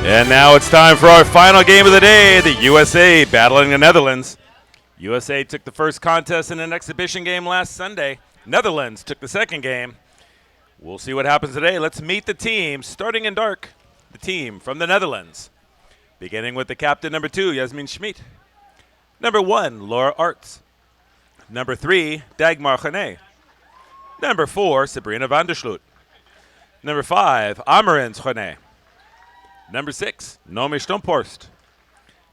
And now it's time for our final game of the day, the USA battling the Netherlands. USA took the first contest in an exhibition game last Sunday. Netherlands took the second game. We'll see what happens today. Let's meet the team, starting in dark. The team from the Netherlands, beginning with the captain, number 2, Yasmin Schmid. Number 1, Laura Arts. Number 3, Dagmar Gené. Number 4, Sabrina van der Sloot. Number 5, Amarins Gené. Number 6, Nomi Stomphorst.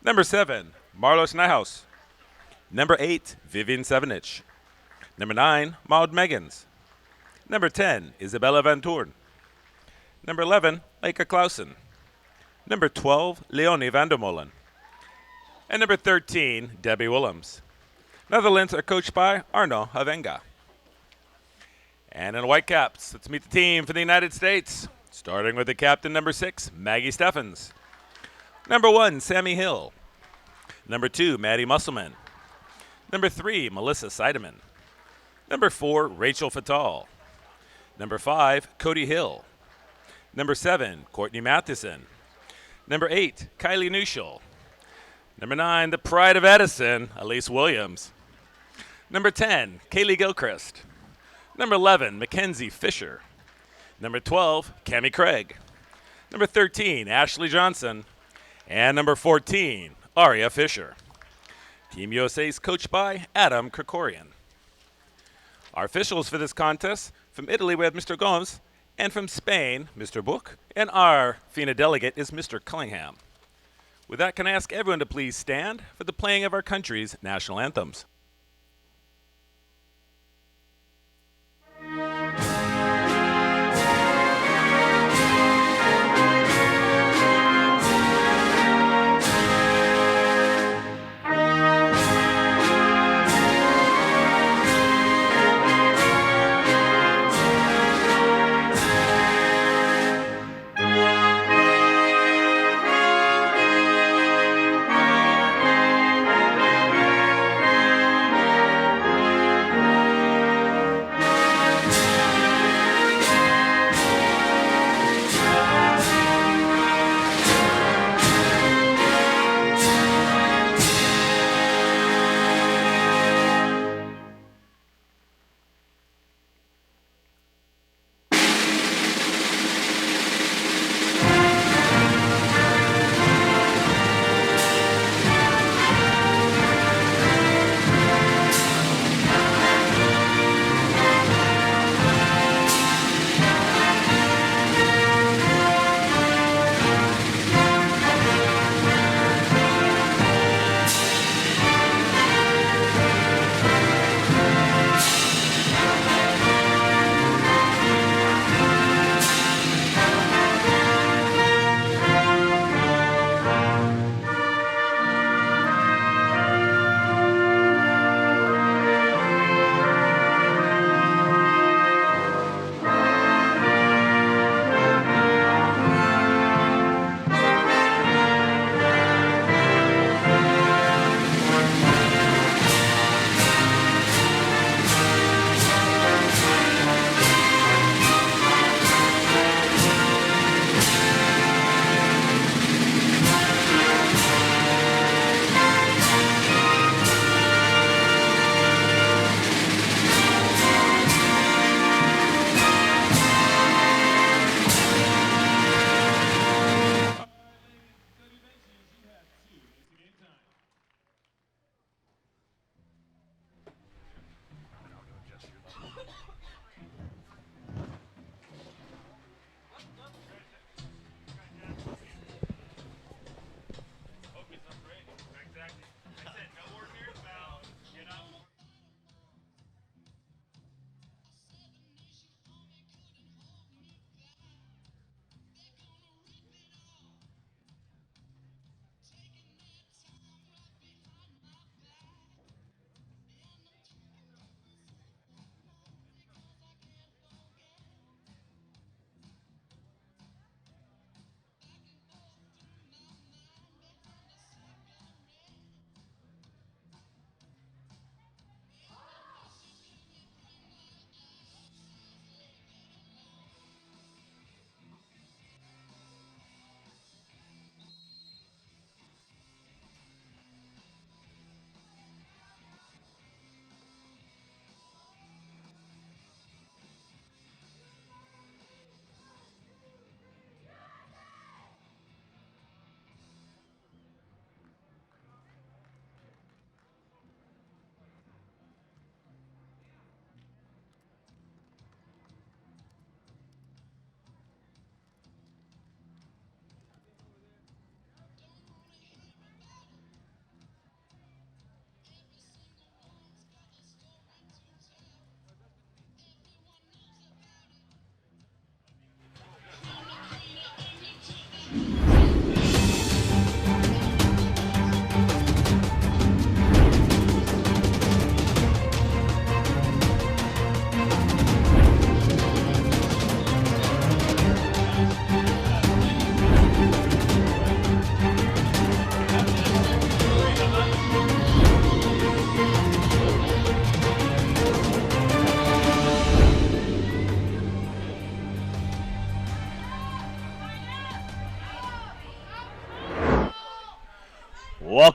Number 7, Marlos Nijhuis. Number 8, Vivian Sevenich. Number 9, Maud Meggans. Number 10, Isabella Van Toorn. Number 11, Eike Clausen. Number 12, Leonie van der Molen. And number 13, Debbie Willems. Netherlands are coached by Arno Havenga. And in white caps, let's meet the team for the United States, starting with the captain, number 6, Maggie Steffens. Number 1, Sammy Hill. Number 2, Maddie Musselman. Number 3, Melissa Seidemann. Number 4, Rachel Fatal. Number 5, Cody Hill. Number 7, Courtney Matheson. Number 8, Kylie Neuschel. Number 9, the pride of Edison, Elise Williams. Number 10, Kaylee Gilchrist. Number 11, Mackenzie Fisher. Number 12, Cammie Craig. Number 13, Ashley Johnson. And number 14, Aria Fisher. Team USA is coached by Adam Krikorian. Our officials for this contest, from Italy we have Mr. Gomes, and from Spain, Mr. Book, and our FINA delegate is Mr. Cunningham. With that, can I ask everyone to please stand for the playing of our country's national anthems.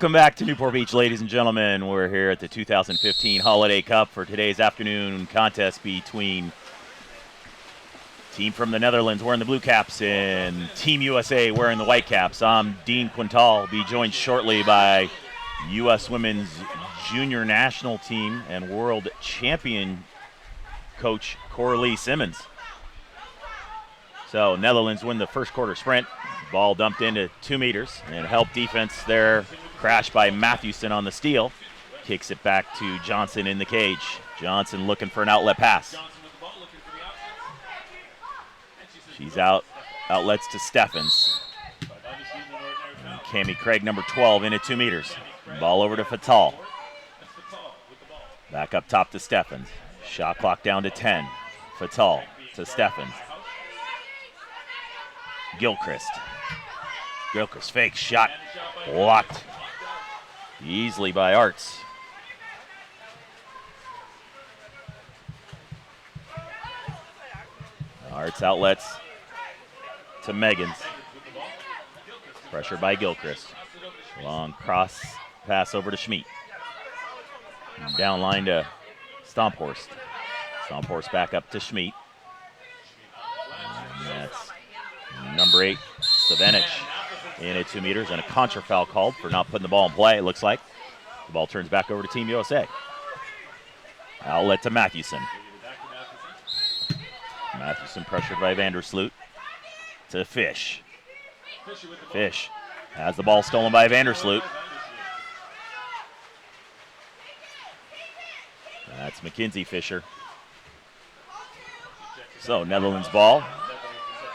Welcome back to Newport Beach, ladies and gentlemen. We're here at the 2015 Holiday Cup for today's afternoon contest between team from the Netherlands wearing the blue caps and Team USA wearing the white caps. I'm Dean Quintal. Be joined shortly by U.S. Women's Junior National Team and World Champion coach Coralie Simmons. So Netherlands win the first quarter sprint. Ball dumped into 2 meters and help defense there. Crashed by Matthewson on the steal. Kicks it back to Johnson in the cage. Johnson looking for an outlet pass. She's out. Outlets to Steffens. And Cammie Craig, number 12, in at 2 meters. Ball over to Fatal. Back up top to Steffens. Shot clock down to 10. Fatal to Steffens. Gilchrist. Gilchrist fake shot. Blocked easily by Arts. Arts outlets to Meggans. Pressure by Gilchrist. Long cross pass over to Schmid. Down line to Stomphorst. Stomphorst back up to Schmid. And that's number 8, Savenich, in at 2 meters, and a contra foul called for not putting the ball in play, it looks like. The ball turns back over to Team USA. Outlet to Matthewson. Matthewson pressured by Vandersloot to Fish. Fish has the ball stolen by Vandersloot. That's Mackenzie Fisher. So Netherlands ball.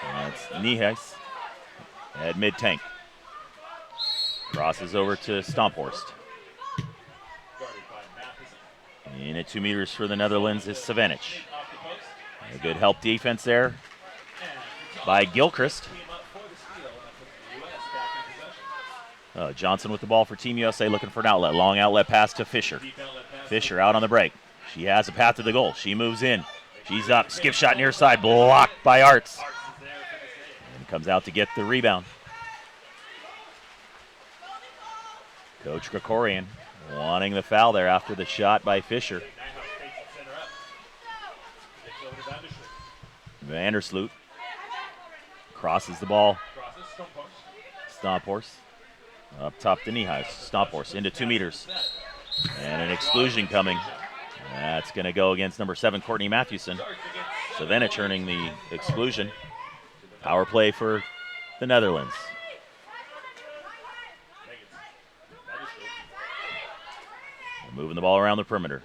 That's Nijhuis at mid-tank. Crosses over to Stomphorst. In at 2 meters for the Netherlands is Savenich. A good help defense there by Gilchrist. Johnson with the ball for Team USA, looking for an outlet. Long outlet pass to Fisher. Fisher out on the break. She has a path to the goal. She moves in. She's up. Skip shot near side. Blocked by Arts. And comes out to get the rebound. Coach Krikorian wanting the foul there after the shot by Fisher. Vandersloot crosses the ball. Stomphorst up top to Nijhuis. Stomphorst into 2 meters. And an exclusion coming. That's going to go against number 7, Courtney Matthewson. Savenich earning the exclusion. Power play for the Netherlands. Moving the ball around the perimeter.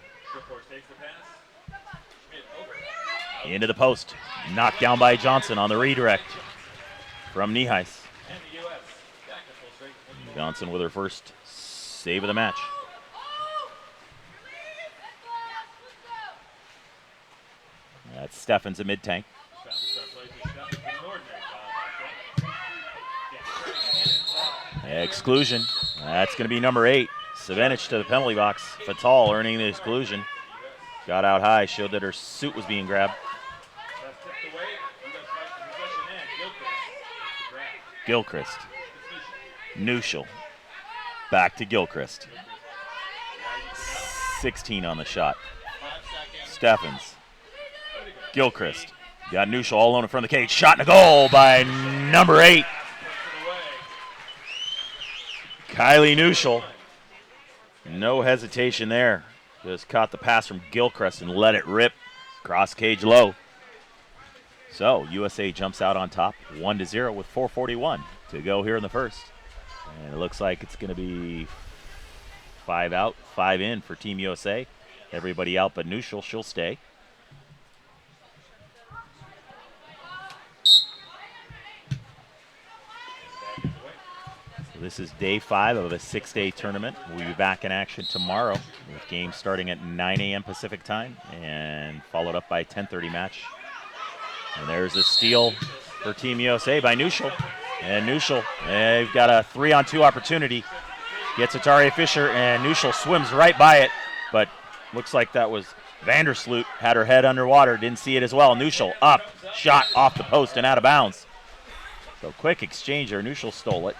Into the post. Knocked down by Johnson on the redirect from Nijhuis. Johnson with her first save of the match. That's Steffens at mid-tank. Exclusion. That's going to be number 8. Savenich to the penalty box. Fatal earning the exclusion. Got out high, showed that her suit was being grabbed. Gilchrist. Nuschel. Back to Gilchrist. 16 on the shot. Steffens. Gilchrist. Got Nuschel all alone in front of the cage. Shot and a goal by number 8. Kylie Nuschel. No hesitation there. Just caught the pass from Gilchrist and let it rip. Cross cage low. So USA jumps out on top 1-0 with 4:41 to go here in the first. And it looks like it's going to be 5 out, 5 in for Team USA. Everybody out but Nuschel. She'll stay. This is day 5 of a 6-day tournament. We'll be back in action tomorrow with games starting at 9 a.m. Pacific time and followed up by a 10:30 match. And there's a steal for Team USA by Nuschel. And Nuschel, they've got a 3-on-2 opportunity. Gets Ataria Fisher, and Nuschel swims right by it. But looks like that was Vandersloot, had her head underwater, didn't see it as well. Nuschel up, shot off the post and out of bounds. So quick exchange there. Nuschel stole it.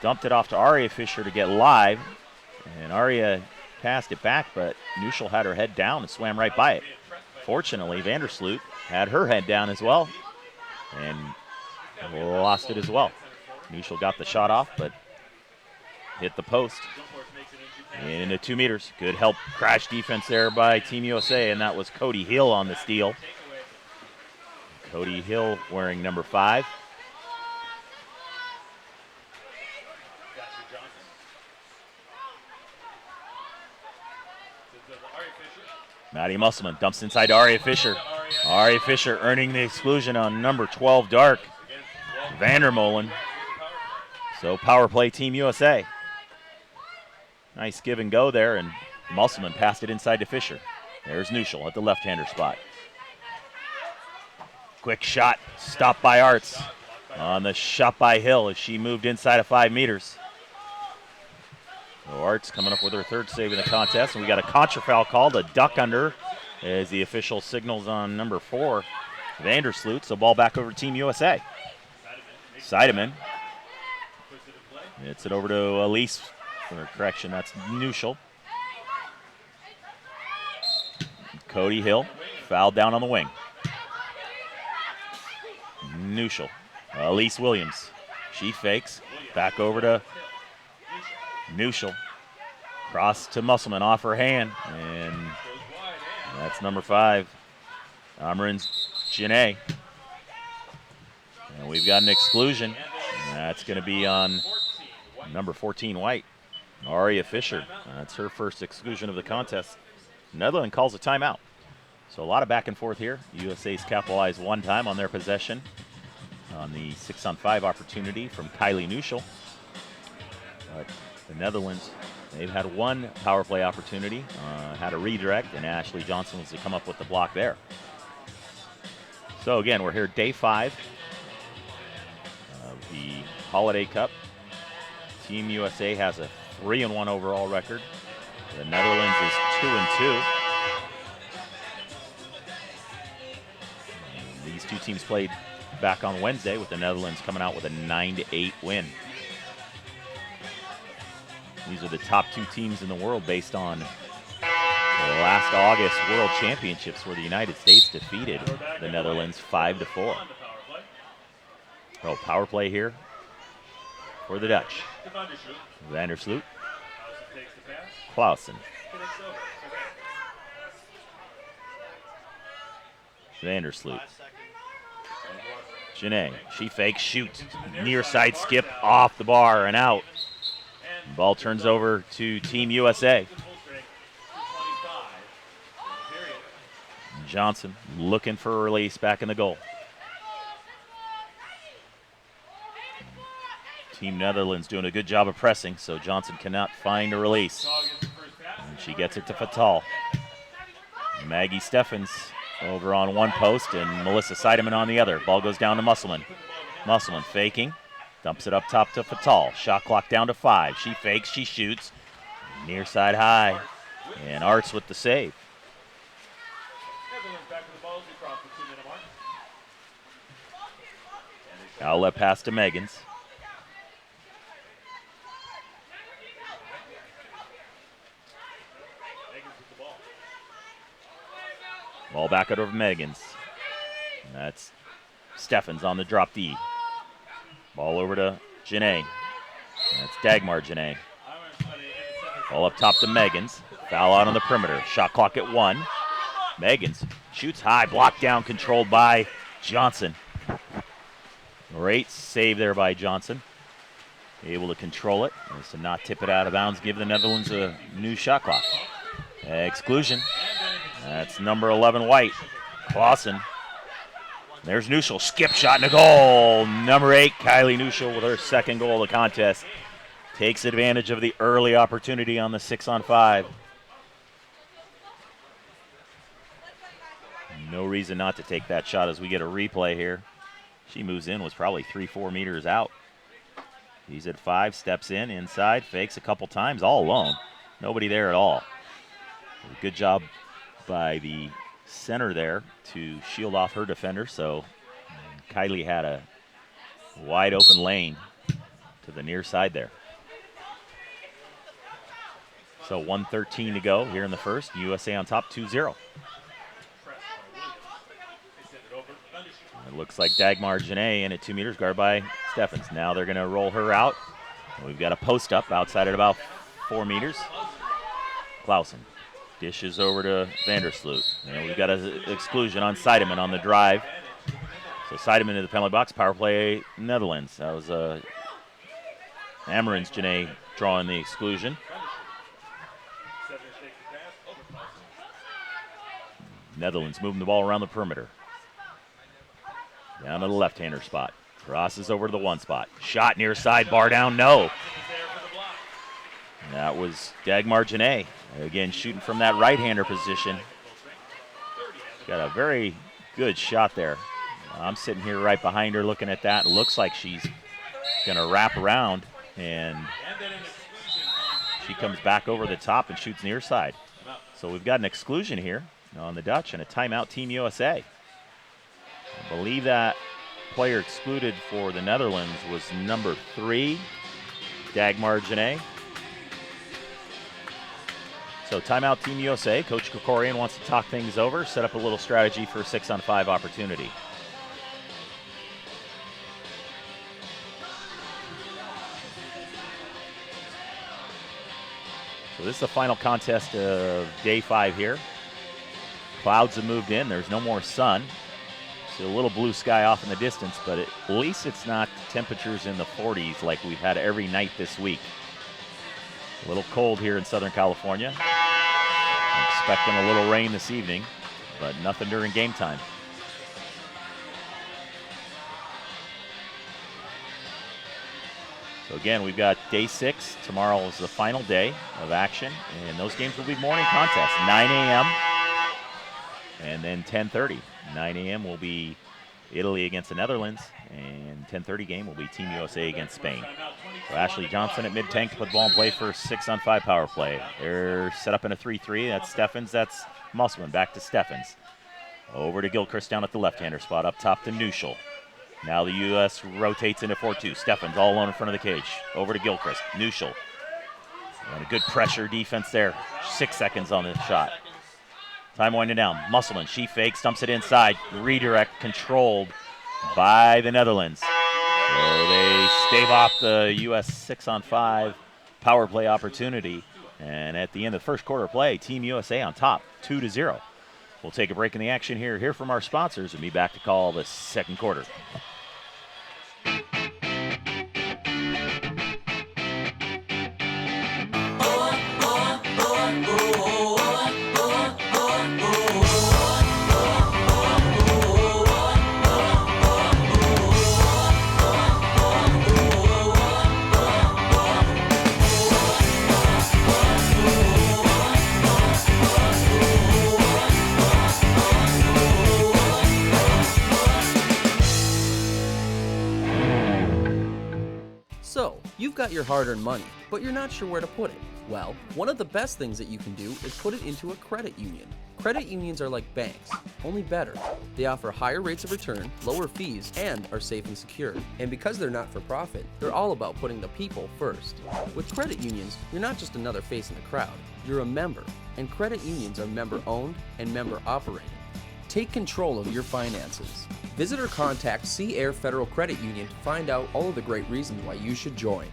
dumped it off to Aria Fisher to get live. And Aria passed it back, but Nuschel had her head down and swam right by it. Fortunately, Vandersloot had her head down as well and lost it as well. Nuschel got the shot off, but hit the post. Into 2 meters. Good help crash defense there by Team USA, and that was Cody Hill on the steal. Cody Hill wearing number 5. Maddie Musselman dumps inside to Aria Fisher. Aria Fisher earning the exclusion on number 12, Dark. Vandermolen. So power play Team USA. Nice give and go there, and Musselman passed it inside to Fisher. There's Nuschel at the left-hander spot. Quick shot, stopped by Arts. On the shot by Hill as she moved inside of 5 meters. So Arts coming up with her 3rd save in the contest, and we got a contra foul called, a duck under, as the official signals on number 4, Vandersloot. So ball back over to Team USA. Seidemann. It's it over to Elise. Or correction, that's Nuschel. Cody Hill fouled down on the wing. Nuschel. Elise Williams. She fakes. Back over to Nuschel. Cross to Musselman off her hand. And that's number 5. Amrin Janae. And we've got an exclusion. That's going to be on number 14, White. Aria Fisher. That's her first exclusion of the contest. Netherlands calls a timeout. So a lot of back and forth here. USA's capitalized 1 time on their possession on the 6-on-5 opportunity from Kylie Nuschel. But the Netherlands, they've had 1 power play opportunity, had a redirect, and Ashley Johnson was to come up with the block there. So again, we're here day 5 of the Holiday Cup. Team USA has a 3-1 overall record. The Netherlands is 2-2. These 2 teams played back on Wednesday, with the Netherlands coming out with a 9-8 win. These are the top 2 teams in the world based on the last August World Championships, where the United States defeated the Netherlands 5-4. Oh, power play here for the Dutch. Vandersloot. Clausen. Vandersloot. Janae, she fakes, shoots, near side skip off the bar and out. Ball turns over to Team USA. Johnson looking for a release back in the goal. Team Netherlands doing a good job of pressing, so Johnson cannot find a release. And she gets it to Fatal. Maggie Steffens over on one post and Melissa Seidemann on the other. Ball goes down to Musselman. Musselman faking, dumps it up top to Fatal. Shot clock down to 5. She fakes, she shoots. Near side high. And Arts with the save. Outlet pass to Megans. Ball back out over Megans. And that's Steffens on the drop D. Ball over to Janae. That's Dagmar Janae. Ball up top to Megans. Foul out on the perimeter. Shot clock at 1. Megans shoots high, blocked down, controlled by Johnson. Great save there by Johnson. Able to control it. Is to not tip it out of bounds, give the Netherlands a new shot clock. Exclusion. That's number 11, White. Clausen. There's Nuschel. Skip shot and a goal. Number 8, Kylie Nuschel with her second goal of the contest. Takes advantage of the early opportunity on the 6-on-5. No reason not to take that shot as we get a replay here. She moves in, was probably 3-4 meters out. He's at 5, steps in, inside, fakes a couple times, all alone. Nobody there at all. Good job by the center there to shield off her defender, so Kylie had a wide open lane to the near side there. So 1:13 to go here in the first. USA on top 2-0. It looks like Dagmar Janae in at 2 meters, guard by Steffens. Now they're going to roll her out. We've got a post up outside at about 4 meters. Clausen dishes over to Vandersloot. And we've got an exclusion on Seidemann on the drive. So Seidemann in the penalty box, power play Netherlands. That was Amarins Janae drawing the exclusion. Netherlands moving the ball around the perimeter. Down to the left-hander spot. Crosses over to the 1 spot. Shot near side, bar down, no. That was Dagmar Janae. Again, shooting from that right-hander position. Got a very good shot there. I'm sitting here right behind her looking at that. It looks like she's going to wrap around, and she comes back over the top and shoots near side. So we've got an exclusion here on the Dutch and a timeout, Team USA. I believe that player excluded for the Netherlands was number 3, Dagmar Janae. So timeout, Team USA. Coach Krikorian wants to talk things over, set up a little strategy for a 6-on-5 opportunity. So this is the final contest of day 5 here. Clouds have moved in. There's no more sun. See a little blue sky off in the distance, but at least it's not temperatures in the 40s like we've had every night this week. A little cold here in Southern California. I'm expecting a little rain this evening, but nothing during game time. So again, we've got day 6. Tomorrow is the final day of action, and those games will be morning contests, 9 a.m. and then 10:30. 9 a.m. will be Italy against the Netherlands, and 10:30 game will be Team USA against Spain. So Ashley Johnson at mid-tank to put the ball in play for 6-on-5 power play. They're set up in a 3-3. That's Steffens, that's Musselman. Back to Steffens. Over to Gilchrist down at the left-hander spot, up top to Nuschel. Now the U.S. rotates into 4-2. Steffens all alone in front of the cage. Over to Gilchrist. Nuschel. And a good pressure defense there. 6 seconds on this shot. Time winding down. Musselman, she fakes, dumps it inside. Redirect controlled by the Netherlands. So they stave off the U.S. 6-on-5 power play opportunity. And at the end of the first quarter play, Team USA on top, 2-0. We'll take a break in the action here. Hear from our sponsors and be back to call the second quarter. So, you've got your hard-earned money, but you're not sure where to put it. Well, one of the best things that you can do is put it into a credit union. Credit unions are like banks, only better. They offer higher rates of return, lower fees, and are safe and secure. And because they're not for profit, they're all about putting the people first. With credit unions, you're not just another face in the crowd, you're a member. And credit unions are member-owned and member-operated. Take control of your finances. Visit or contact Sea Air Federal Credit Union to find out all of the great reasons why you should join.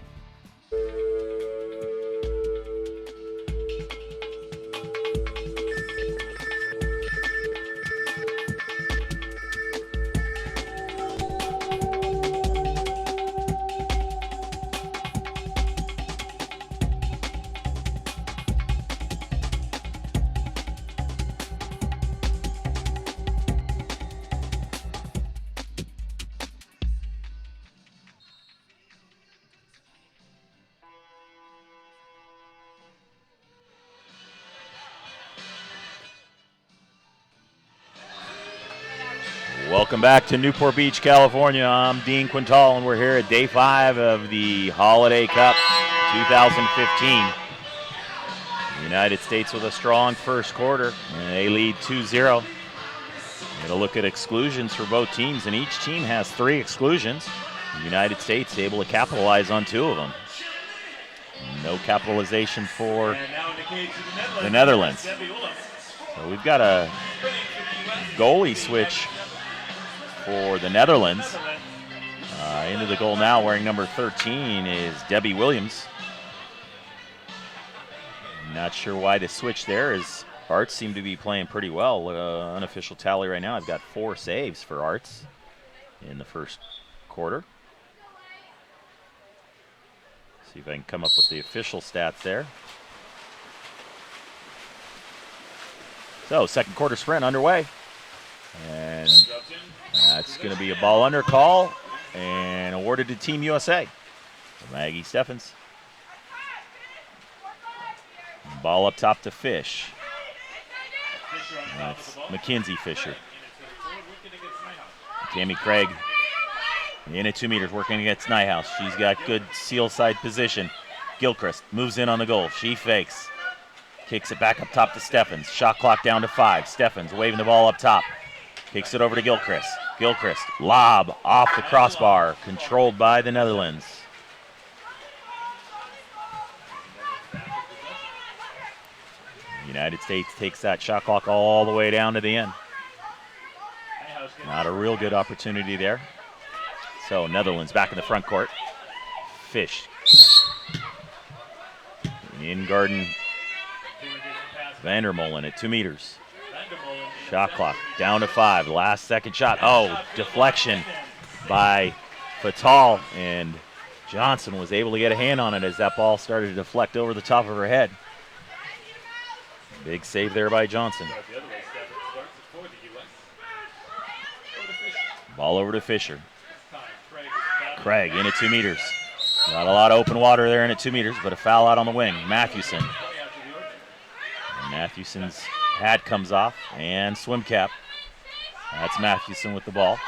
Welcome back to Newport Beach, California. I'm Dean Quintal, and we're here at Day 5 of the Holiday Cup 2015. The United States with a strong first quarter, and they lead 2-0. We're going to look at exclusions for both teams, and each team has 3 exclusions. The United States able to capitalize on 2 of them. No capitalization for the Netherlands. So we've got a goalie switch for the Netherlands. Into the goal now, wearing number 13, is Debbie Williams. Not sure why the switch there, as Arts seem to be playing pretty well. Unofficial tally right now, I've got 4 saves for Arts in the first quarter. See if I can come up with the official stats there. So, second quarter sprint underway. And that's going to be a ball under call and awarded to Team USA. Maggie Steffens. Ball up top to Fish. That's Mackenzie Fisher. Tammy Craig in at 2 meters, working against Nyhouse. She's got good seal side position. Gilchrist moves in on the goal. She fakes. Kicks it back up top to Steffens. Shot clock down to 5. Steffens waving the ball up top. Kicks it over to Gilchrist. Gilchrist, lob off the crossbar, controlled by the Netherlands. United States takes that shot clock all the way down to the end. Not a real good opportunity there. So Netherlands back in the front court. Fish. In Garden. Vandermolen at 2 meters. Shot clock down to 5. Last second shot. Oh, deflection by Fatal. And Johnson was able to get a hand on it as that ball started to deflect over the top of her head. Big save there by Johnson. Ball over to Fisher. Craig in at 2 meters. Not a lot of open water there in at 2 meters, but a foul out on the wing. Mathewson. And Mathewson's hat comes off and swim cap. That's Mathewson with the ball.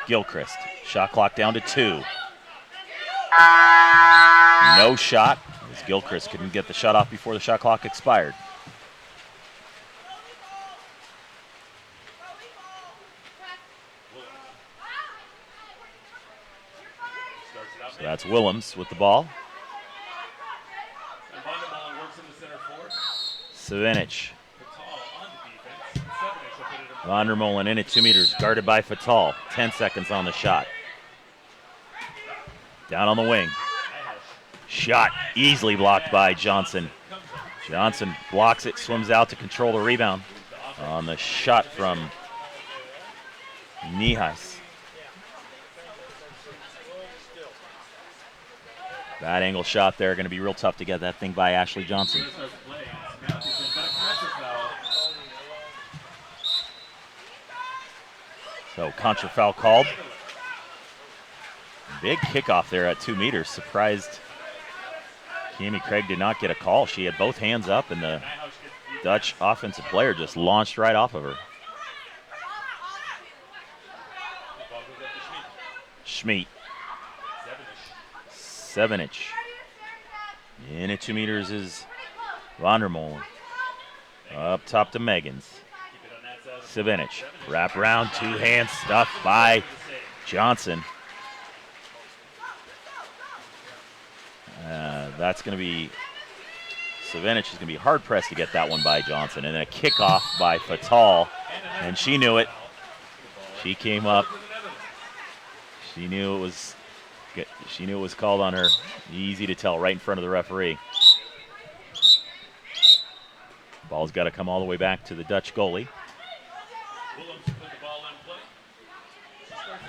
Gilchrist. Shot clock down to 2. No shot, as Gilchrist couldn't get the shot off before the shot clock expired. So that's Willems with the ball. Savinich. Vandermolen in at 2 meters, guarded by Fatal. 10 seconds on the shot. Down on the wing. Shot easily blocked by Johnson. Johnson blocks it, swims out to control the rebound on the shot from Nihas. That angle shot there, going to be real tough to get that thing by Ashley Johnson. So contra foul called. Big kickoff there at 2 meters. Surprised Cami Craig did not get a call. She had both hands up, and the Dutch offensive player just launched right off of her. Schmid. Savinich. In at 2 meters is Vandermolen. Up top to Megans. Savinich. Wrap around, 2-hand stuff by Johnson. That's going to be, Savinich is going to be hard-pressed to get that one by Johnson. And then a kickoff by Fatal, and she knew it. She came up. She knew it was called on her. Easy to tell right in front of the referee. Ball's got to come all the way back to the Dutch goalie.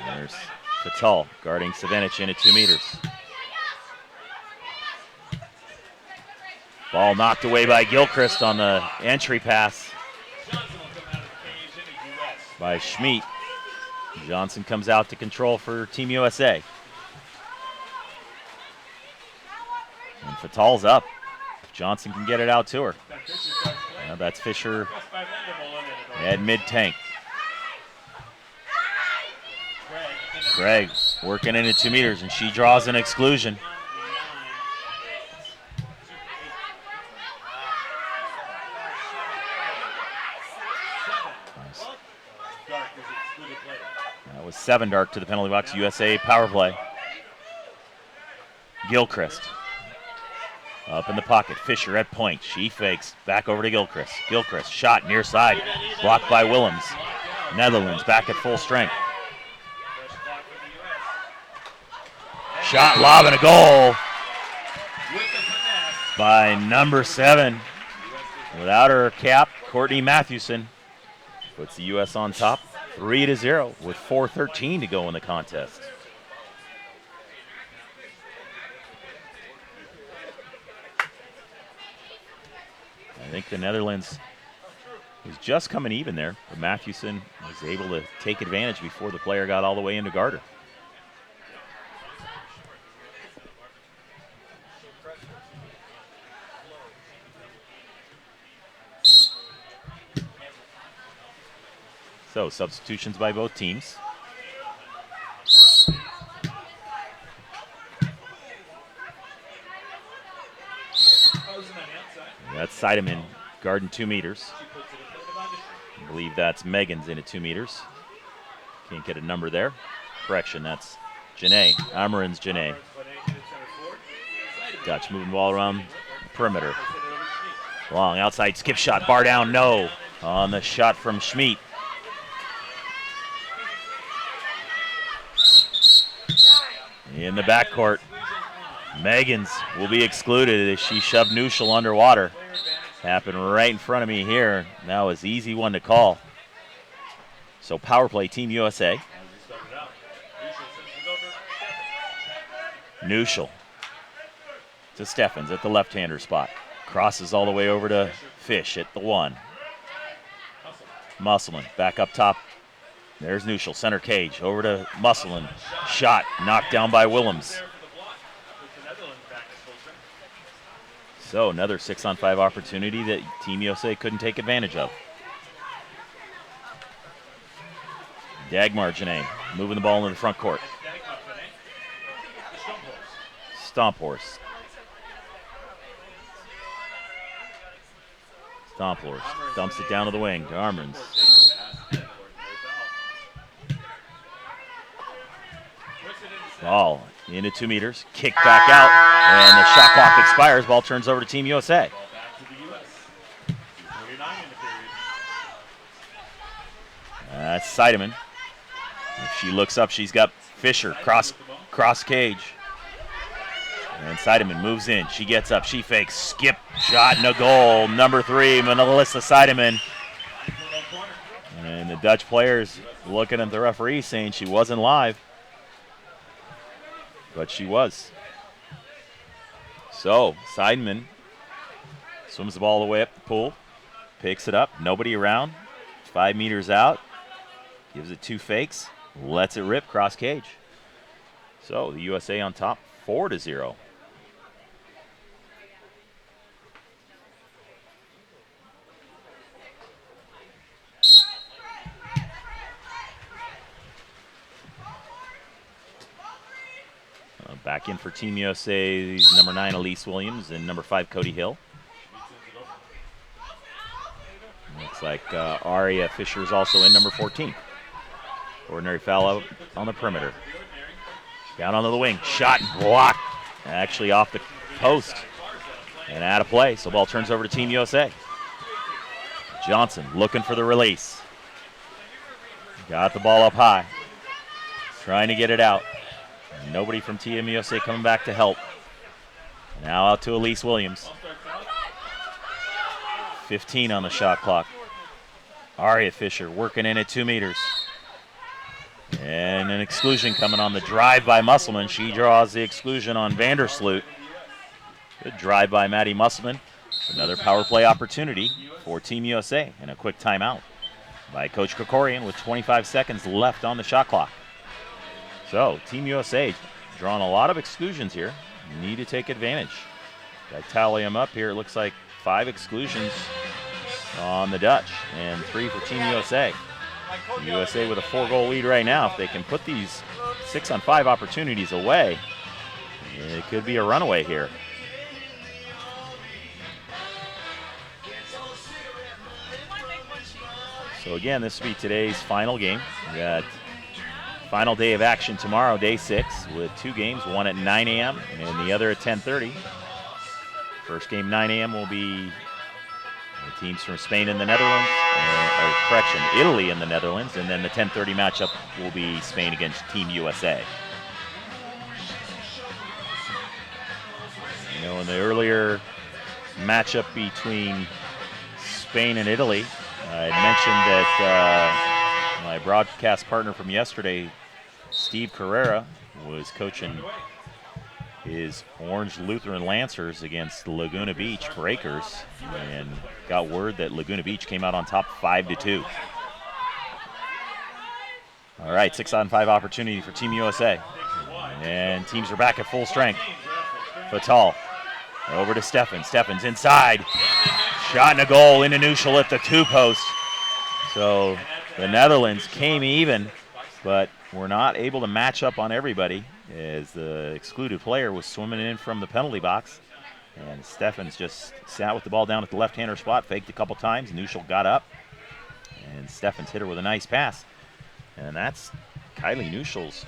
There's Fatal guarding Savinich in at 2 meters. Ball knocked away by Gilchrist on the entry pass by Schmid. Johnson comes out to control for Team USA. And Fatal's up. If Johnson can get it out to her. Now that's Fisher at mid-tank. Craig working in at 2 meters, and she draws an exclusion. That was 7 dark to the penalty box. USA power play. Gilchrist. Up in the pocket. Fisher at point. She fakes. Back over to Gilchrist. Gilchrist shot near side. Blocked by Willems. Netherlands back at full strength. Shot, lob, and a goal by number 7. Without her cap, Courtney Mathewson puts the U.S. on top 3-0 with 4:13 to go in the contest. I think the Netherlands was just coming even there, but Mathewson was able to take advantage before the player got all the way into guard her. So substitutions by both teams. That's Seidemann guarding 2 meters. I believe that's Megan's in at 2 meters. Can't get a number there. Correction, that's Janae. Amarin's Janae. Dutch moving the ball around the perimeter. Long outside skip shot, bar down, no. On the shot from Schmid. In the backcourt, Megan's will be excluded as she shoved Nuschel underwater. Happened right in front of me here. That was easy one to call. So power play, Team USA. Nuschel to Steffens at the left-hander spot. Crosses all the way over to Fish at the 1. Musselman back up top. There's Nuschel, center cage, over to Musselman. Shot, knocked down by Willems. So another 6-on-5 opportunity that Team USA couldn't take advantage of. Dagmar Janae moving the ball into the front court. Stomphorst. Stomphorst dumps it down to the wing to Armrens. Ball into 2 meters, kick back out, and the shot clock expires. Ball turns over to Team USA. That's Seidemann. If she looks up, she's got Fisher cross cage. And Seidemann moves in. She gets up. She fakes. Skip. Shot and a goal. Number 3, Melissa Seidemann. And the Dutch players looking at the referee saying she wasn't live. But she was. So Seidemann swims the ball all the way up the pool. Picks it up. Nobody around. 5 meters out. Gives it 2 fakes. Lets it rip. Cross cage. So the USA on top 4-0. Back in for Team USA, number 9, Elise Williams, and number 5, Cody Hill. Looks like Aria Fisher is also in, number 14. Ordinary foul out on the perimeter. Down onto the wing, shot and blocked. Actually off the post and out of play, so ball turns over to Team USA. Johnson looking for the release. Got the ball up high, trying to get it out. Nobody from Team USA coming back to help. Now out to Elise Williams. 15 on the shot clock. Aria Fisher working in at 2 meters. And an exclusion coming on the drive by Musselman. She draws the exclusion on Vandersloot. Good drive by Maddie Musselman. Another power play opportunity for Team USA and a quick timeout by Coach Krikorian with 25 seconds left on the shot clock. So, Team USA drawing a lot of exclusions here. Need to take advantage. I tally them up here. It looks like 5 exclusions on the Dutch and 3 for Team USA. USA with a 4-goal lead right now. If they can put these 6-on-5 opportunities away, it could be a runaway here. So again, this will be today's final game. We got Final day of action tomorrow, day 6, with 2 games, one at 9 a.m. and the other at 10:30. First game, 9 a.m., will be the teams from Spain and the Netherlands, Italy and the Netherlands, and then the 10:30 matchup will be Spain against Team USA. You know, in the earlier matchup between Spain and Italy, I mentioned that my broadcast partner from yesterday, Steve Carrera, was coaching his Orange Lutheran Lancers against Laguna Beach Breakers, and got word that Laguna Beach came out on top 5-2. All right, 6-on-5 opportunity for Team USA. And teams are back at full strength. Fatal over to Steffens. Steffens inside. Shot and a goal into Nuschel at the 2-post. So the Netherlands came even, but were not able to match up on everybody, as the excluded player was swimming in from the penalty box. And Steffens just sat with the ball down at the left-hander spot, faked a couple times. Nuschel got up, and Steffens hit her with a nice pass. And that's Kylie Nuschel's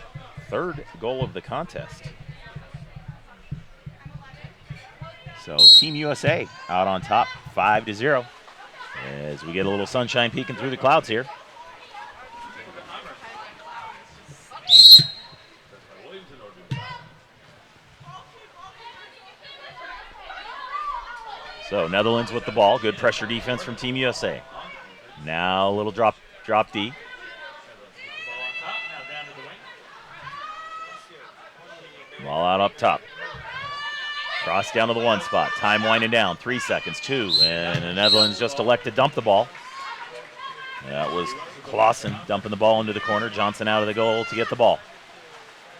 3rd goal of the contest. So Team USA out on top, 5-0, as we get a little sunshine peeking through the clouds here. So Netherlands with the ball. Good pressure defense from Team USA. Now a little drop D. Ball out up top. Cross down to the 1 spot. Time winding down. 3 seconds. 2. And the Netherlands just elect to dump the ball. That was Clausen dumping the ball into the corner. Johnson out of the goal to get the ball.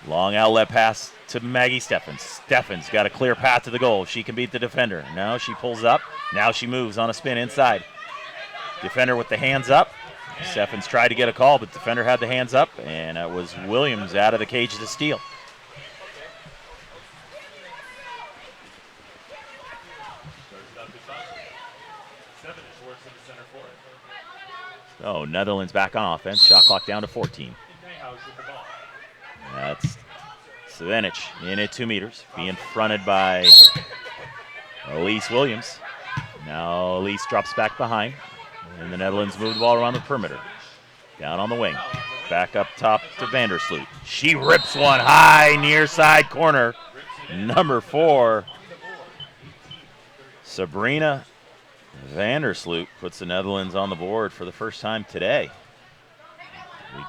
Long outlet pass to Maggie Steffens. Steffens got a clear path to the goal. She can beat the defender. Now she pulls up. Now she moves on a spin inside. Defender with the hands up. Steffens tried to get a call, but defender had the hands up, and it was Williams out of the cage to steal. So Netherlands back on offense. Shot clock down to 14. That's Savanic in at 2 meters, being fronted by Elise Williams. Now Elise drops back behind, and the Netherlands move the ball around the perimeter. Down on the wing. Back up top to Vandersloot. She rips one high near side corner. Number 4, Sabrina Vandersloot, puts the Netherlands on the board for the first time today. We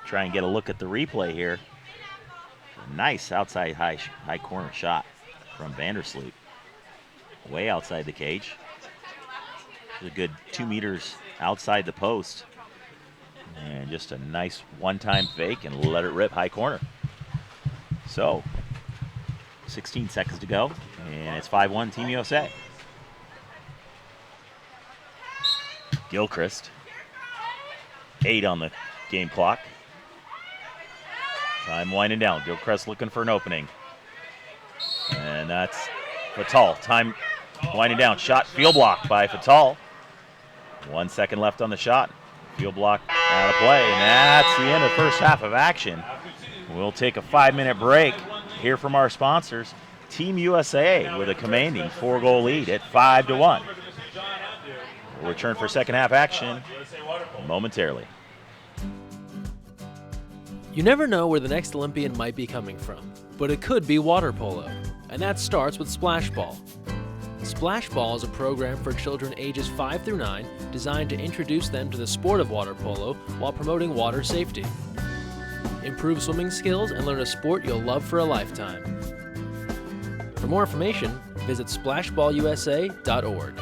try and get a look at the replay here. Nice outside high corner shot from Vandersloot. Way outside the cage. A good 2 meters outside the post. And just a nice one-time fake and let it rip high corner. So, 16 seconds to go, and it's 5-1 Team USA. Gilchrist, 8 on the game clock. Time winding down. Gilchrist looking for an opening. And that's Fatal. Time winding down. Shot field block by Fatal. 1 second left on the shot. Field block out of play. And that's the end of the first half of action. We'll take a 5-minute break. Hear from our sponsors. Team USA with a commanding 4-goal lead at 5-1. We'll return for second half action momentarily. You never know where the next Olympian might be coming from, but it could be water polo, and that starts with Splash Ball. Splash Ball is a program for children ages 5 through 9 designed to introduce them to the sport of water polo while promoting water safety. Improve swimming skills and learn a sport you'll love for a lifetime. For more information, visit splashballusa.org.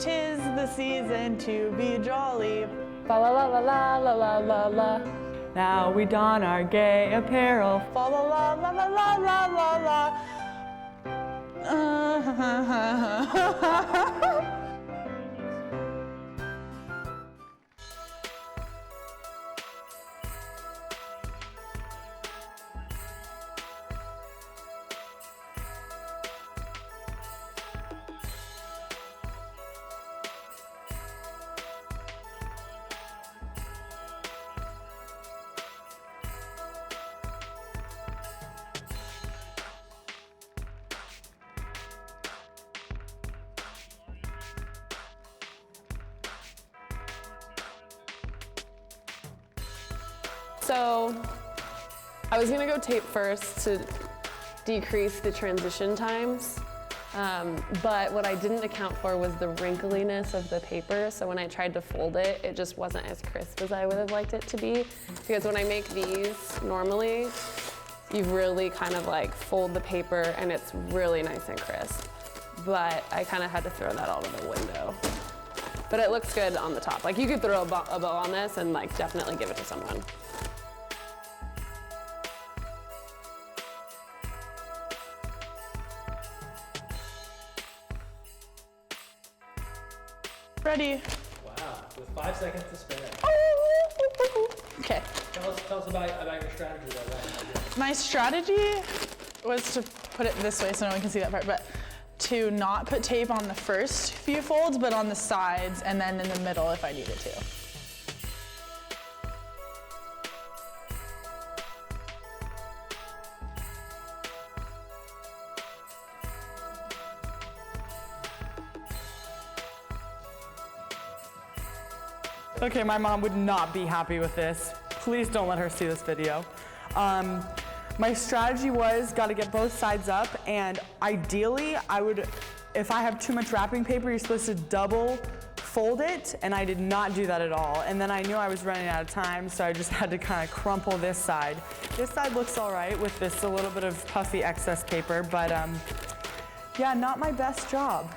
'tis the season to be jolly. La la la la la la la la la. Now we don our gay apparel. La la la la la la la la la. So I was gonna go tape first to decrease the transition times, but what I didn't account for was the wrinkliness of the paper. So when I tried to fold it, it just wasn't as crisp as I would have liked it to be. Because when I make these normally, you really kind of like fold the paper and it's really nice and crisp. But I kind of had to throw that out of the window. But it looks good on the top. Like you could throw a bow on this and like definitely give it to someone. Ready. Wow, with 5 seconds to spare. Okay. Tell us about your strategy though. Right? My strategy was to put it this way so no one can see that part, but to not put tape on the first few folds, but on the sides and then in the middle if I needed to. Okay, my mom would not be happy with this. Please don't let her see this video. My strategy was gotta get both sides up, and ideally if I have too much wrapping paper, you're supposed to double fold it, and I did not do that at all. And then I knew I was running out of time, so I just had to kind of crumple this side. This side looks all right with this a little bit of puffy excess paper, but yeah, not my best job.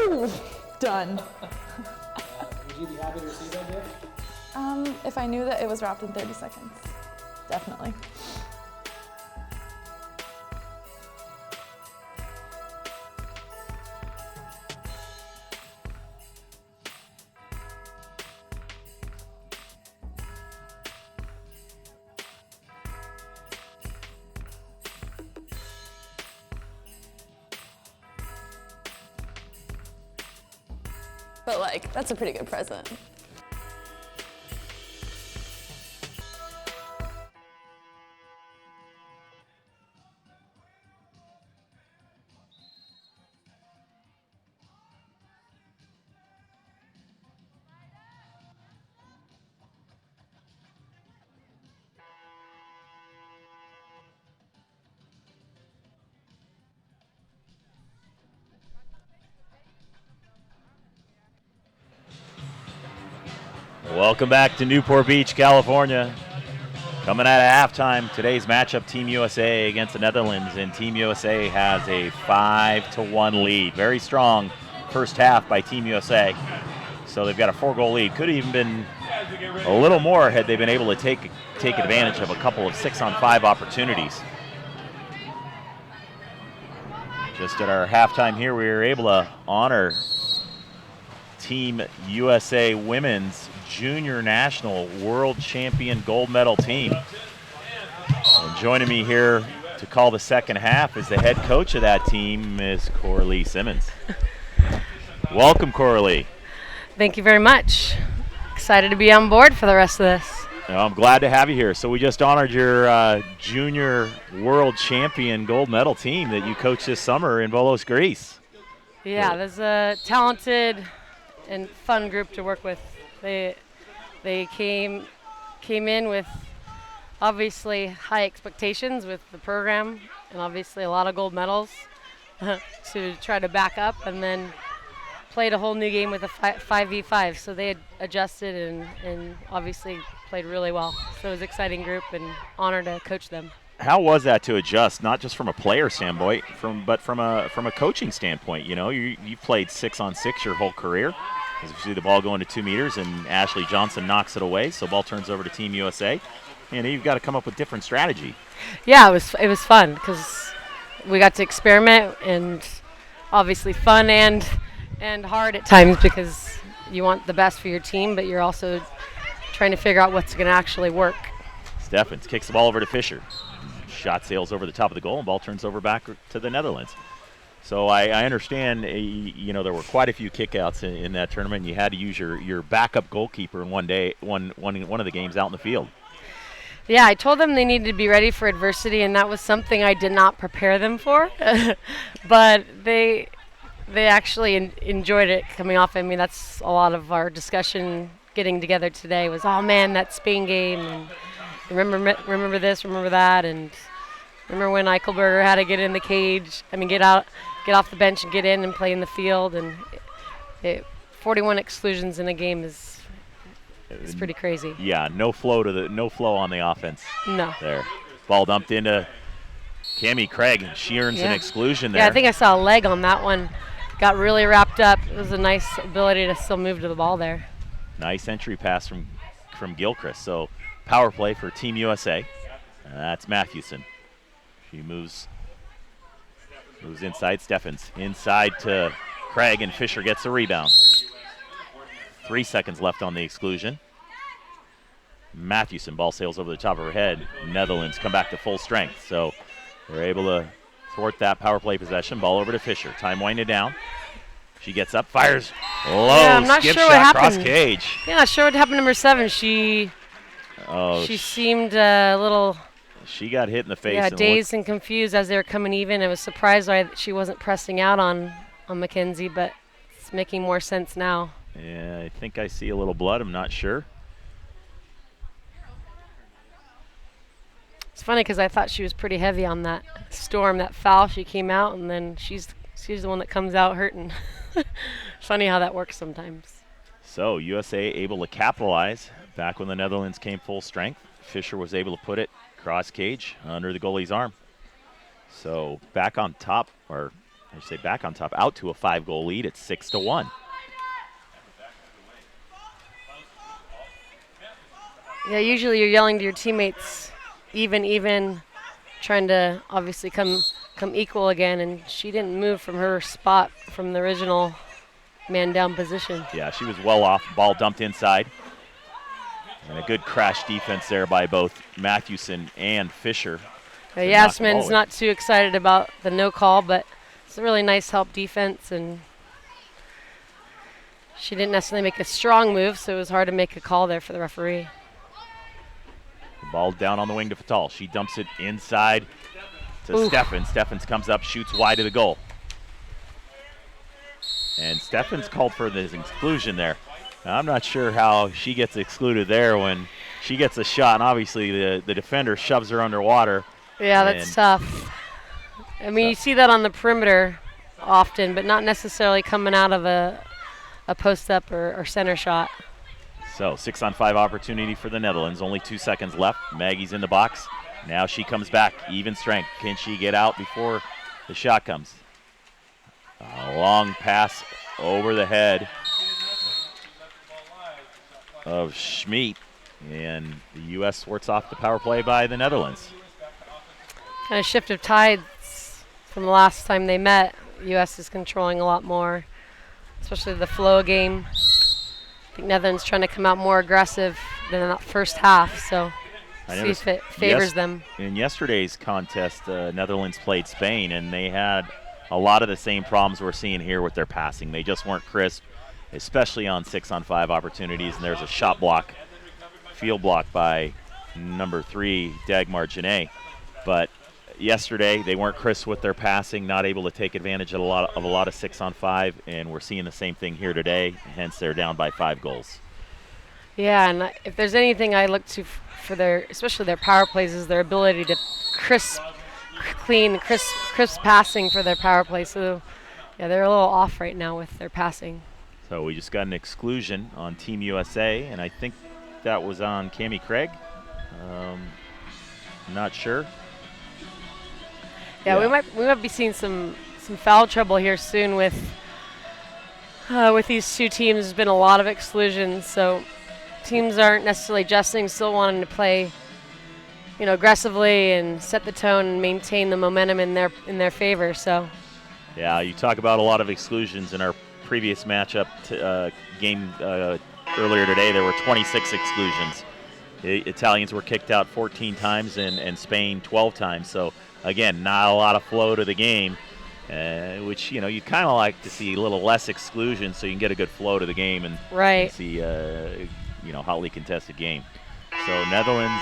Woo! Done. Would you be happy to receive that gift? If I knew that it was wrapped in 30 seconds, definitely. But like, that's a pretty good present. Welcome back to Newport Beach, California. Coming out of halftime, today's matchup, Team USA against the Netherlands, and Team USA has a 5-1 lead. Very strong first half by Team USA. So they've got a 4-goal lead. Could have even been a little more had they been able to take advantage of a couple of 6-on-5 opportunities. Just at our halftime here, we were able to honor Team USA Women's Junior National World Champion Gold Medal team. And joining me here to call the second half is the head coach of that team, Ms. Coralie Simmons. Welcome, Coralie. Thank you very much. Excited to be on board for the rest of this. I'm glad to have you here. So we just honored your Junior World Champion Gold Medal team that you coached this summer in Volos, Greece. Yeah, there's a talented and fun group to work with. They came in with obviously high expectations with the program and obviously a lot of gold medals to try to back up, and then played a whole new game with a 5v5, so they had adjusted and obviously played really well. So it was an exciting group and honor to coach them. How was that to adjust, not just from a player standpoint, but from a coaching standpoint? You know, you've played 6-on-6 your whole career. As you see the ball go into 2 meters, and Ashley Johnson knocks it away, so ball turns over to Team USA. And you've got to come up with different strategy. Yeah, it was fun because we got to experiment, and obviously fun and hard at times because you want the best for your team, but you're also trying to figure out what's going to actually work. Steffens kicks the ball over to Fisher. Shot sails over the top of the goal, and ball turns over back to the Netherlands. So I understand, you know, there were quite a few kickouts in that tournament, and you had to use your backup goalkeeper in one of the games out in the field. Yeah, I told them they needed to be ready for adversity, and that was something I did not prepare them for. But they actually enjoyed it coming off. I mean, that's a lot of our discussion getting together today was, oh man, that Spain game, and remember this, remember that, and remember when Eichelberger had to get in the cage. I mean, get off the bench and get in and play in the field, and 41 exclusions in a game is pretty crazy. Yeah, no flow on the offense. No. There, ball dumped into Cammie Craig. She earns an exclusion there. Yeah, I think I saw a leg on that one. Got really wrapped up. It was a nice ability to still move to the ball there. Nice entry pass from Gilchrist. So power play for Team USA. That's Mathewson. She moves inside. Steffens inside to Craig, and Fisher gets the rebound. 3 seconds left on the exclusion. Mathewson, ball sails over the top of her head. Netherlands come back to full strength. So they're able to thwart that power play possession. Ball over to Fisher. Time winding down. She gets up, fires low, I'm not skip sure what shot, cross happened. cage. Yeah, not sure what happened to number 7. She seemed a little. She got hit in the face. Yeah, dazed and confused as they were coming even. I was surprised why she wasn't pressing out on Mackenzie, but it's making more sense now. Yeah, I think I see a little blood. I'm not sure. It's funny because I thought she was pretty heavy on that storm, that foul. She came out, and then she's the one that comes out hurting. Funny how that works sometimes. So USA able to capitalize back when the Netherlands came full strength. Fisher was able to put it cross cage under the goalie's arm. So back on top, or I should say back on top, out to a 5-goal lead. It's 6-1. Yeah, usually you're yelling to your teammates, even, trying to obviously come equal again, and she didn't move from her spot from the original man down position. Yeah, she was well off. Ball dumped inside. And a good crash defense there by both Mathewson and Fisher. Yasmin's not too excited about the no call, but it's a really nice help defense, and she didn't necessarily make a strong move, so it was hard to make a call there for the referee. The ball down on the wing to Fatal. She dumps it inside to Steffens. Steffens comes up, shoots wide of the goal. And Steffens called for this exclusion there. Now, I'm not sure how she gets excluded there when she gets a shot, and obviously the defender shoves her underwater. Yeah, that's tough. I mean, you see that on the perimeter often, but not necessarily coming out of a post-up or center shot. So 6-on-5 opportunity for the Netherlands. Only 2 seconds left. Maggie's in the box. Now she comes back, even strength. Can she get out before the shot comes? A long pass over the head of Schmid, and the U.S. thwarts off the power play by the Netherlands. Kind of shift of tides from the last time they met. U.S. is controlling a lot more, especially the flow game. I think Netherlands trying to come out more aggressive than that first half, so see if it favors them. In yesterday's contest, Netherlands played Spain, and they had a lot of the same problems we're seeing here with their passing. They just weren't crisp, especially on 6-on-5 opportunities, and there's a shot block, field block by number 3, Dagmar Janae. But yesterday, they weren't crisp with their passing, not able to take advantage of a lot of 6-on-5, and we're seeing the same thing here today, hence they're down by 5 goals. Yeah, and if there's anything I look to for especially their power plays, is their ability to crisp passing for their power play. So Yeah, they're a little off right now with their passing. So we just got an exclusion on Team USA, and I think that was on Cammie Craig. I'm not sure. Yeah, we might be seeing some foul trouble here soon with these two teams. There's been a lot of exclusions, so teams aren't necessarily adjusting, still wanting to play, aggressively and set the tone and maintain the momentum in their favor. So. Yeah, you talk about a lot of exclusions in our previous matchup game earlier today. There were 26 exclusions. The Italians were kicked out 14 times and Spain 12 times. So again, not a lot of flow to the game, which you kind of like to see a little less exclusion so you can get a good flow to the game and see hotly contested game. So Netherlands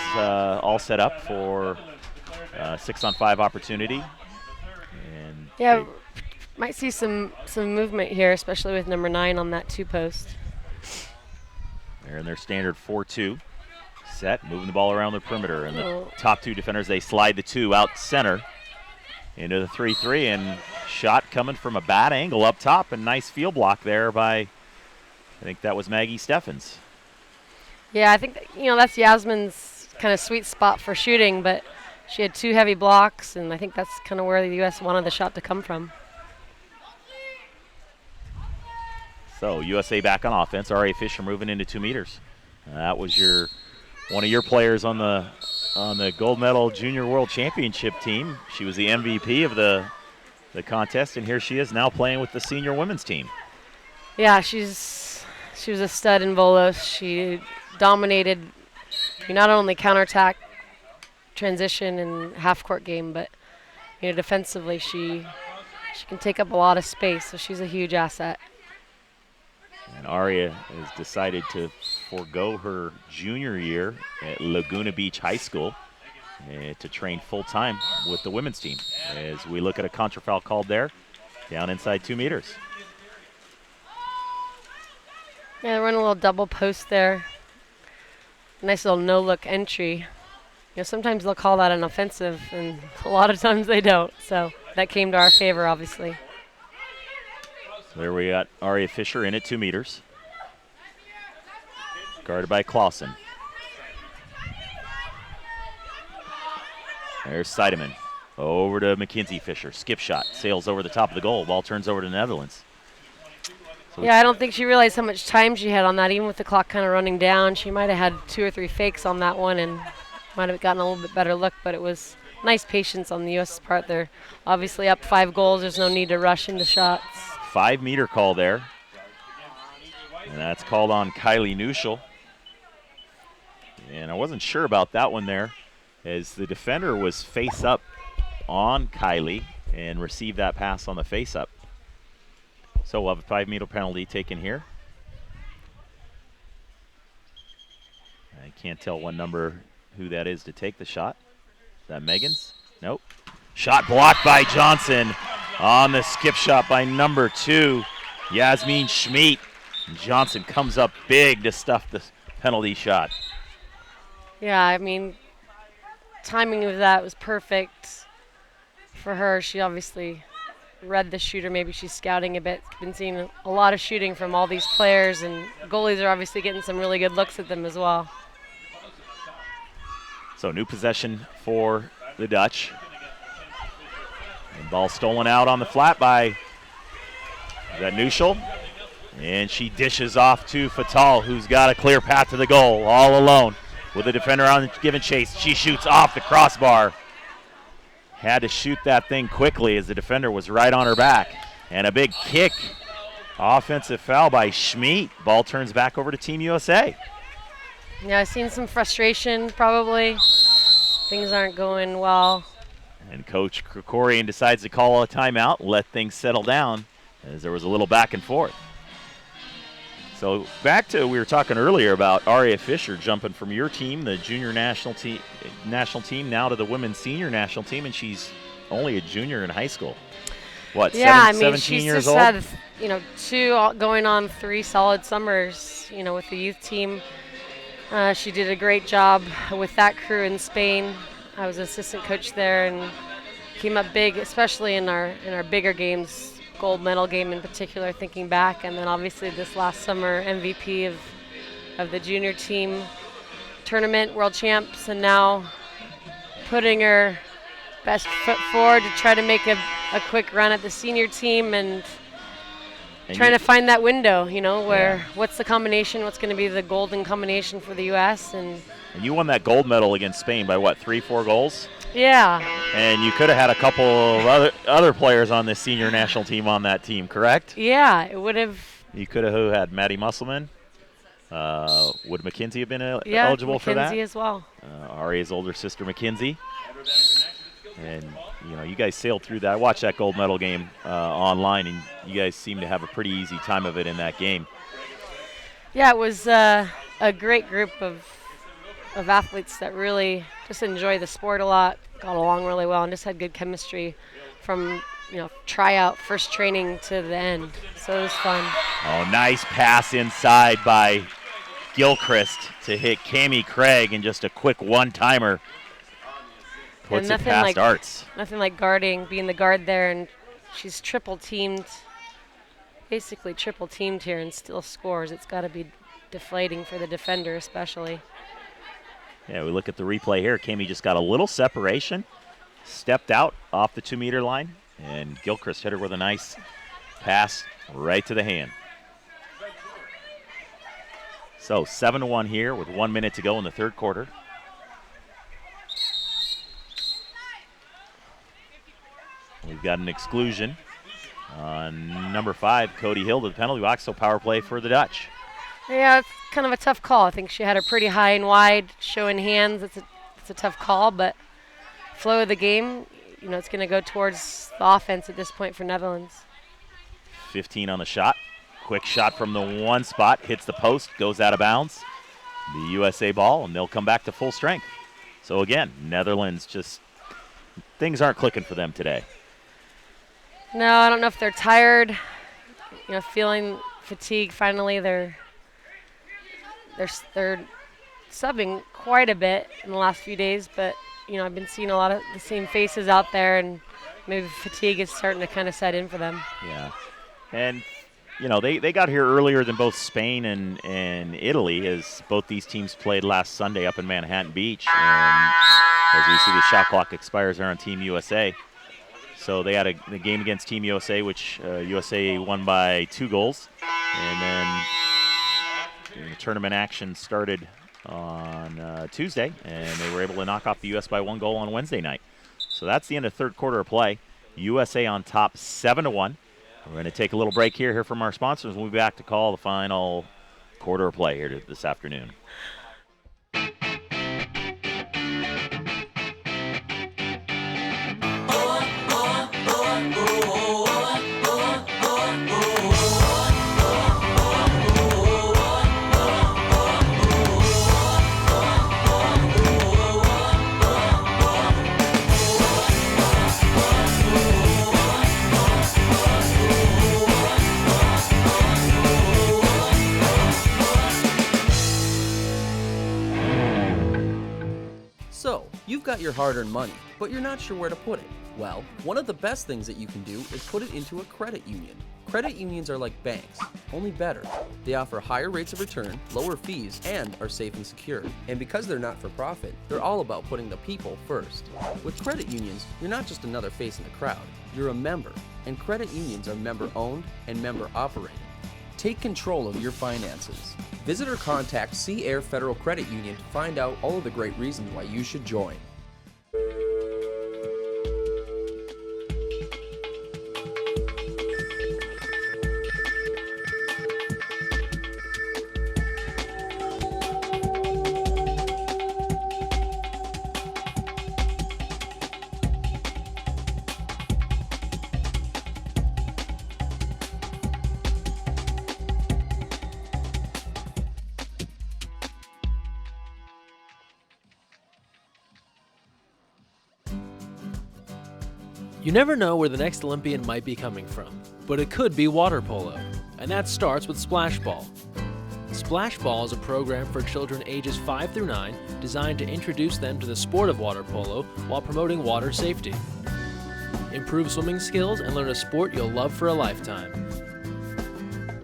all set up for 6-on-5 opportunity. And yeah, might see some movement here, especially with number 9 on that 2-post. They're in their standard 4-2 set, moving the ball around the perimeter. And the top 2 defenders, they slide the 2 out center into the 3-3, and shot coming from a bad angle up top, and nice field block there by, I think that was Maggie Steffens. Yeah, I think that's Yasmin's kind of sweet spot for shooting, but she had 2 heavy blocks, and I think that's kind of where the U.S. wanted the shot to come from. So USA back on offense. Aria Fisher moving into 2 meters. That was one of your players on the gold medal junior world championship team. She was the MVP of the contest, and here she is now playing with the senior women's team. Yeah, she was a stud in Volos. She dominated not only counterattack, transition, and half-court game, but defensively she can take up a lot of space, so she's a huge asset. And Aria has decided to forego her junior year at Laguna Beach High School to train full-time with the women's team. As we look at a contra foul called there, down inside 2 meters. Yeah, they're running a little double post there. Nice little no-look entry. Sometimes they'll call that an offensive, and a lot of times they don't. So that came to our favor, obviously. So there we got Aria Fisher in at 2 meters. Guarded by Clausen. There's Seidemann. Over to Mackenzie Fisher. Skip shot. Sails over the top of the goal. Ball turns over to the Netherlands. So yeah, I don't think she realized how much time she had on that. Even with the clock kind of running down, she might have had 2 or 3 fakes on that one and might have gotten a little bit better look, but it was nice patience on the U.S. part. They're obviously up 5 goals. There's no need to rush into shots. 5-meter call there. And that's called on Kylie Nuschel. And I wasn't sure about that one there, as the defender was face up on Kylie and received that pass on the face up. So we'll have a 5-meter penalty taken here. I can't tell who that is to take the shot. Is that Megan's? Nope. Shot blocked by Johnson on the skip shot by number 2, Yasmin Schmid. Johnson comes up big to stuff the penalty shot. Yeah, I mean, timing of that was perfect for her. She obviously read the shooter. Maybe she's scouting a bit. Been seeing a lot of shooting from all these players, and goalies are obviously getting some really good looks at them as well. So new possession for the Dutch. And ball stolen out on the flat by that Nuschel. And she dishes off to Fatal, who's got a clear path to the goal all alone. With the defender on the give and chase, she shoots off the crossbar. Had to shoot that thing quickly as the defender was right on her back. And a big kick. Offensive foul by Schmid. Ball turns back over to Team USA. Yeah, I've seen some frustration probably. Things aren't going well. And Coach Krikorian decides to call a timeout, let things settle down, as there was a little back and forth. So back to, we were talking earlier about Aria Fisher jumping from your team, the junior national team, now to the women's senior national team, and she's only a junior in high school. What, yeah, 17 years she's old? had, 2 going on 3 solid summers, with the youth team. She did a great job with that crew in Spain. I was assistant coach there and came up big, especially in our bigger games, gold medal game in particular, thinking back, and then obviously this last summer MVP of the junior team tournament, world champs, and now putting her best foot forward to try to make a quick run at the senior team and trying to find that window, where what's the combination, what's going to be the golden combination for the U.S. And you won that gold medal against Spain by what, 3-4 goals? Yeah. And you could have had a couple of other players on this senior national team on that team, correct? Yeah, it would have. You could have had Maddie Musselman. Would Mackenzie have been eligible for that? Mackenzie as well. Aria's older sister, Mackenzie. And, you guys sailed through that. I watched that gold medal game online, and you guys seemed to have a pretty easy time of it in that game. Yeah, it was a great group of athletes that really just enjoy the sport a lot, got along really well, and just had good chemistry from, tryout, first training to the end. So it was fun. Oh, nice pass inside by Gilchrist to hit Cammie Craig, and just a quick one-timer puts it past Arts. Nothing like being the guard there, and she's basically triple teamed here and still scores. It's got to be deflating for the defender especially. Yeah, we look at the replay here. Cammie just got a little separation, stepped out off the 2-meter line, and Gilchrist hit her with a nice pass right to the hand. So 7-1 here with 1 minute to go in the third quarter. We've got an exclusion on number 5, Cody Hill, to the penalty box, so power play for the Dutch. Yeah, it's kind of a tough call. I think she had her pretty high and wide, showing hands. It's a tough call, but flow of the game, it's going to go towards the offense at this point for Netherlands. 15 on the shot. Quick shot from the one spot, hits the post, goes out of bounds. The USA ball, and they'll come back to full strength. So again, Netherlands things aren't clicking for them today. No, I don't know if they're tired, feeling fatigue. Finally, they're subbing quite a bit in the last few days, but I've been seeing a lot of the same faces out there, and maybe fatigue is starting to kind of set in for them. Yeah, and they got here earlier than both Spain and Italy, as both these teams played last Sunday up in Manhattan Beach, and as we see the shot clock expires there on Team USA. So they had a game against Team USA, which USA won by 2 goals. And then the tournament action started on Tuesday, and they were able to knock off the U.S. by 1 goal on Wednesday night. So that's the end of third quarter of play. USA on top 7-1. We're going to take a little break here from our sponsors. We'll be back to call the final quarter of play here this afternoon. So, you've got your hard-earned money, but you're not sure where to put it. Well, one of the best things that you can do is put it into a credit union. Credit unions are like banks, only better. They offer higher rates of return, lower fees, and are safe and secure. And because they're not for profit, they're all about putting the people first. With credit unions, you're not just another face in the crowd, you're a member. And credit unions are member-owned and member-operated. Take control of your finances. Visit or contact Sea Air Federal Credit Union to find out all of the great reasons why you should join. You never know where the next Olympian might be coming from, but it could be water polo, and that starts with Splash Ball. Splash Ball is a program for children ages 5 through 9 designed to introduce them to the sport of water polo while promoting water safety. improve swimming skills, and learn a sport you'll love for a lifetime.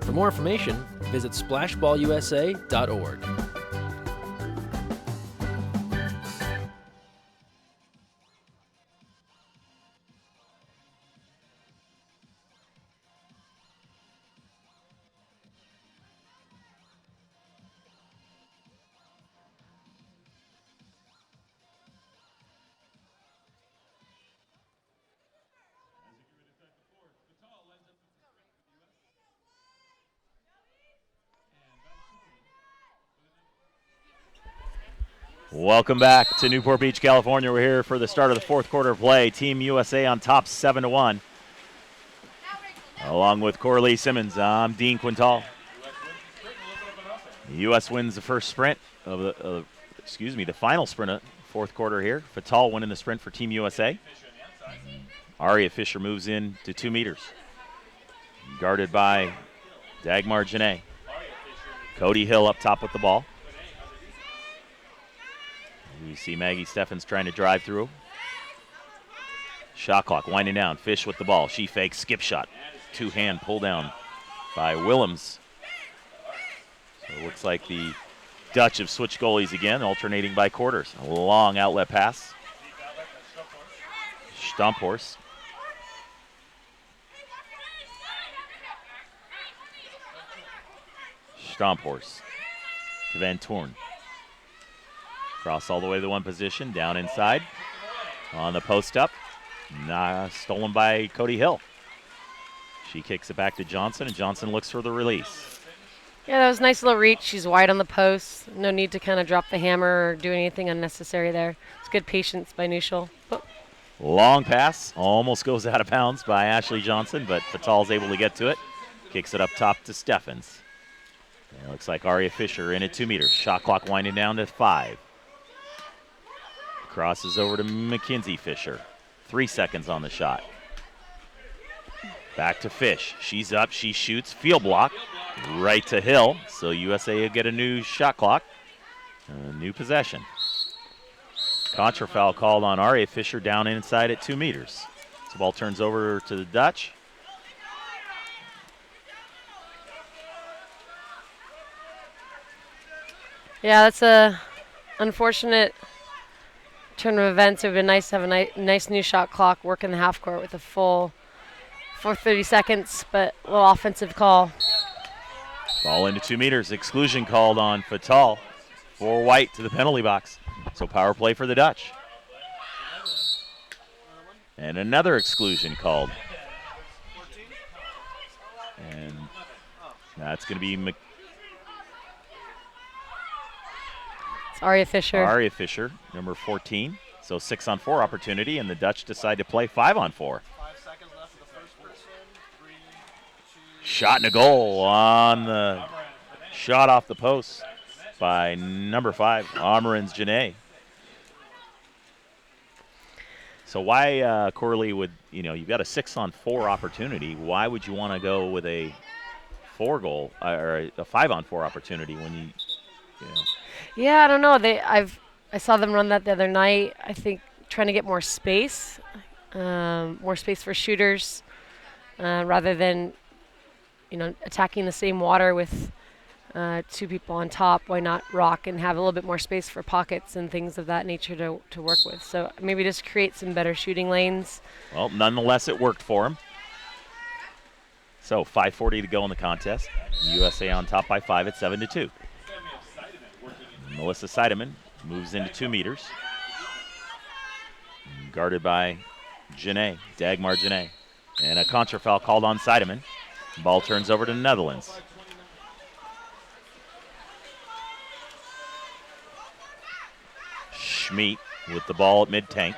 For more information, visit splashballusa.org. Welcome back to Newport Beach, California. We're here for the start of the fourth quarter play. Team USA on top 7-1. Along with Coralie Simmons, I'm Dean Quintal. The U.S. wins the first sprint of the final sprint of fourth quarter here. Fatal winning the sprint for Team USA. Aria Fisher moves in to 2 meters. Guarded by Dagmar Janae. Cody Hill up top with the ball. We see Maggie Steffens trying to drive through. Shot clock winding down. Fish with the ball. She fakes, skip shot. Two-hand pull down by Willems. So it looks like the Dutch have switched goalies again, alternating by quarters. A long outlet pass. Stomphorst. Stomphorst to Van Toorn. Cross all the way to the one position, down inside. On the post up. Stolen by Cody Hill. She kicks it back to Johnson, and Johnson looks for the release. Yeah, that was a nice little reach. She's wide on the post. No need to kind of drop the hammer or do anything unnecessary there. It's good patience by Neuschel. Oh. Long pass. Almost goes out of bounds by Ashley Johnson, but Fatal's able to get to it. Kicks it up top to Steffens. And it looks like Aria Fisher in at 2 meters. Shot clock winding down to 5. Crosses over to Mackenzie Fisher. 3 seconds on the shot. Back to Fish. She's up. She shoots. Field block. Right to Hill. So USA will get a new shot clock. A new possession. Contra foul called on Aria Fisher down inside at 2 meters. So the ball turns over to the Dutch. Yeah, that's a unfortunate turn of events. It would have been nice to have a nice new shot clock, work in the half court with a full 30 seconds, but a little offensive call. Ball into 2 meters. Exclusion called on Fatal. 4 white to the penalty box. So power play for the Dutch. And another exclusion called. And that's going to be It's Aria Fisher. Aria Fisher, number 14. So 6-on-4 opportunity, and the Dutch decide to play 5-on-4. Shot and a goal on the shot off the post by number 5, Amarins Janae. So why, Coralie, would, you've got a 6-on-4 opportunity. Why would you want to go with a 4-goal or a 5-on-4 opportunity when you know? Yeah, I don't know. I saw them run that the other night. I think trying to get more space for shooters, rather than attacking the same water with 2 people on top. Why not rock and have a little bit more space for pockets and things of that nature to work with? So maybe just create some better shooting lanes. Well, nonetheless, it worked for him. So 5:40 to go in the contest. USA on top by 5 at 7-2. Melissa Seidemann moves into 2 meters. Guarded by Janae, Dagmar Janae. And a contra foul called on Seidemann. Ball turns over to the Netherlands. Schmid with the ball at mid-tank.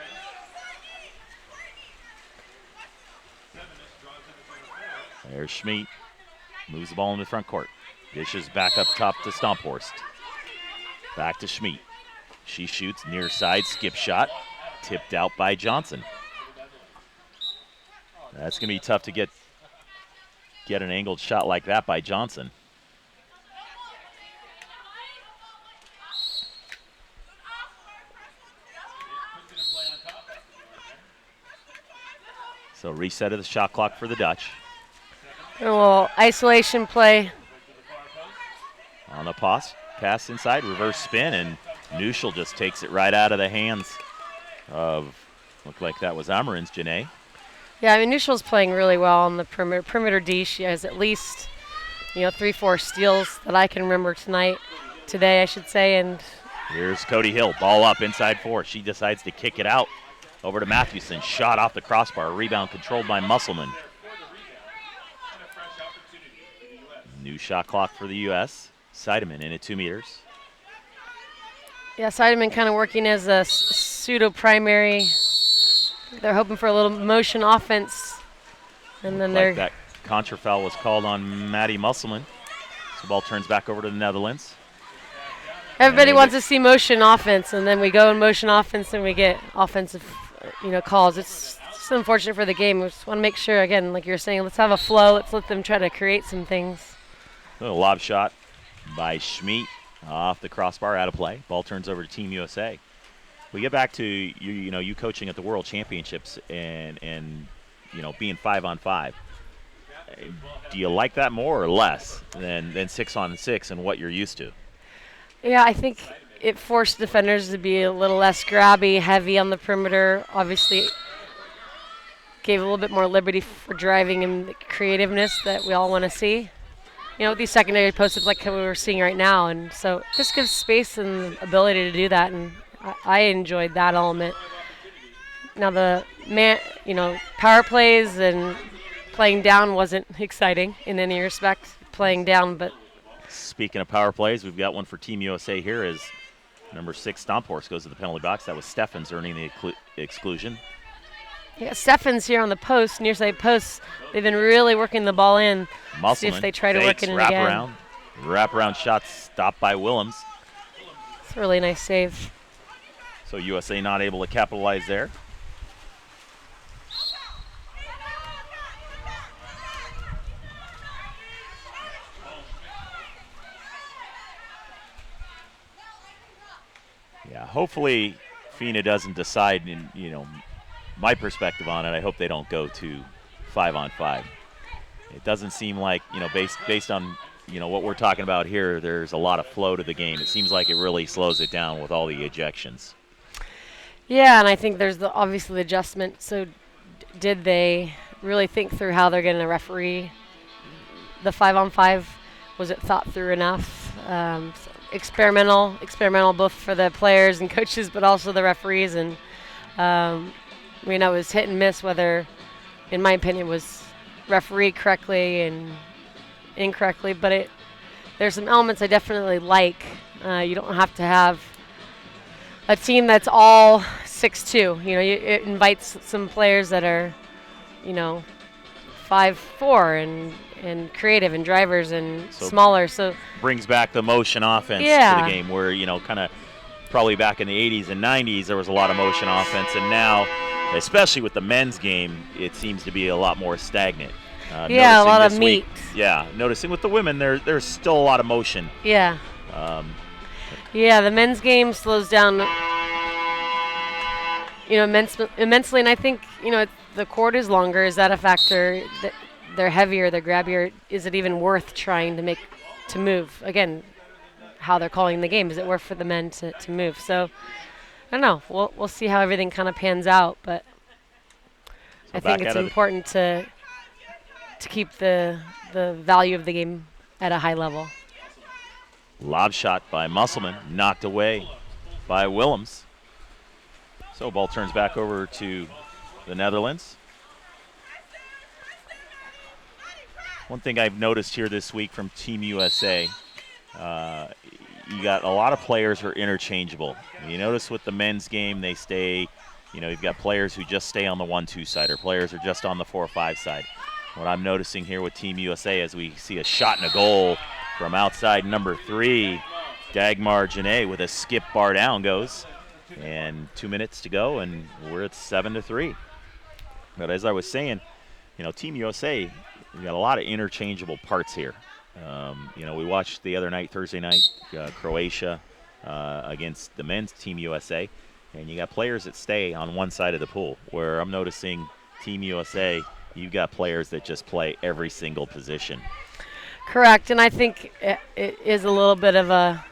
There's Schmid. Moves the ball into the front court. Dishes back up top to Stomphorst. Back to Schmid. She shoots near side, skip shot. Tipped out by Johnson. That's going to be tough to get an angled shot like that by Johnson. So reset of the shot clock for the Dutch. A little isolation play. On the pass inside, reverse spin, and Nuschel just takes it right out of the hands of, looked like that was Amarin's Janae. Yeah, I mean, Nuschel's playing really well on the perimeter. Perimeter D, she has at least, 3-4 steals that I can remember today, I should say. And here's Cody Hill, ball up inside 4. She decides to kick it out over to Mathewson. Shot off the crossbar, rebound controlled by Musselman. New shot clock for the U.S. Seidemann in at 2 meters. Yeah, Seidemann kind of working as a pseudo-primary. They're hoping for a little motion offense. And then Like that contra foul was called on Maddie Musselman. So the ball turns back over to the Netherlands. Everybody wants to see motion offense, and then we go in motion offense and we get offensive, calls. It's just unfortunate for the game. We just want to make sure, again, like you're saying, let's have a flow. Let's let them try to create some things. A lob shot by Schmidt off the crossbar, out of play. Ball turns over to Team USA. We get back to you coaching at the World Championships and being 5-on-5. Do you like that more or less than 6-on-6 and what you're used to? Yeah, I think it forced defenders to be a little less grabby, heavy on the perimeter. Obviously, gave a little bit more liberty for driving and the creativeness that we all want to see. With these secondary posts like we were seeing right now, and so this gives space and the ability to do that, and I enjoyed that element. Now the power plays and playing down wasn't exciting in any respect. Playing down, but speaking of power plays, we've got one for Team USA here as number 6 Stomphorst goes to the penalty box. That was Steffens earning the exclusion. Yeah, Steffens here on the post, near side posts. They've been really working the ball in. Musselman see if they try to work it in wrap again. Wraparound shot stopped by Willems. It's a really nice save. So USA not able to capitalize there. Yeah, hopefully FINA doesn't decide in, my perspective on it, I hope they don't go to 5-on-5. It doesn't seem like, based on, what we're talking about here, there's a lot of flow to the game. It seems like it really slows it down with all the ejections. Yeah, and I think there's obviously the adjustment. So did they really think through how they're going to referee the 5-on-5? Was it thought through enough? So experimental both for the players and coaches, but also the referees. And it was hit and miss whether, in my opinion, was refereed correctly and incorrectly. But there's some elements I definitely like. You don't have to have a team that's all 6'2". It invites some players that are, 5'4" and creative and drivers and smaller. So brings back the motion offense to the game where, kind of probably back in the 80s and 90s there was a lot of motion offense, and now, especially with the men's game, it seems to be a lot more stagnant. A lot of meat. Noticing with the women, there's still a lot of motion. Yeah. The men's game slows down, immensely, and I think, the court is longer. Is that a factor? They're heavier, they're grabbier. Is it even worth trying to move? Again, how they're calling the game. Is it worth for the men to move? So, I don't know. We'll see how everything kind of pans out, but I think it's important to keep the value of the game at a high level. Lob shot by Musselman, knocked away by Willems. So ball turns back over to the Netherlands. One thing I've noticed here this week from Team USA, you got a lot of players who are interchangeable. You notice with the men's game, they stay, you've got players who just stay on the 1-2 side, or players who are just on the 4-5 side. What I'm noticing here with Team USA is we see a shot and a goal from outside number 3, Dagmar Janae with a skip bar down goes. And 2 minutes to go, and we're at 7-3. But as I was saying, Team USA, we got a lot of interchangeable parts here. We watched the other night, Thursday night, Croatia against the men's Team USA, and you got players that stay on one side of the pool, where I'm noticing Team USA, you've got players that just play every single position. Correct, and I think it is a little bit of a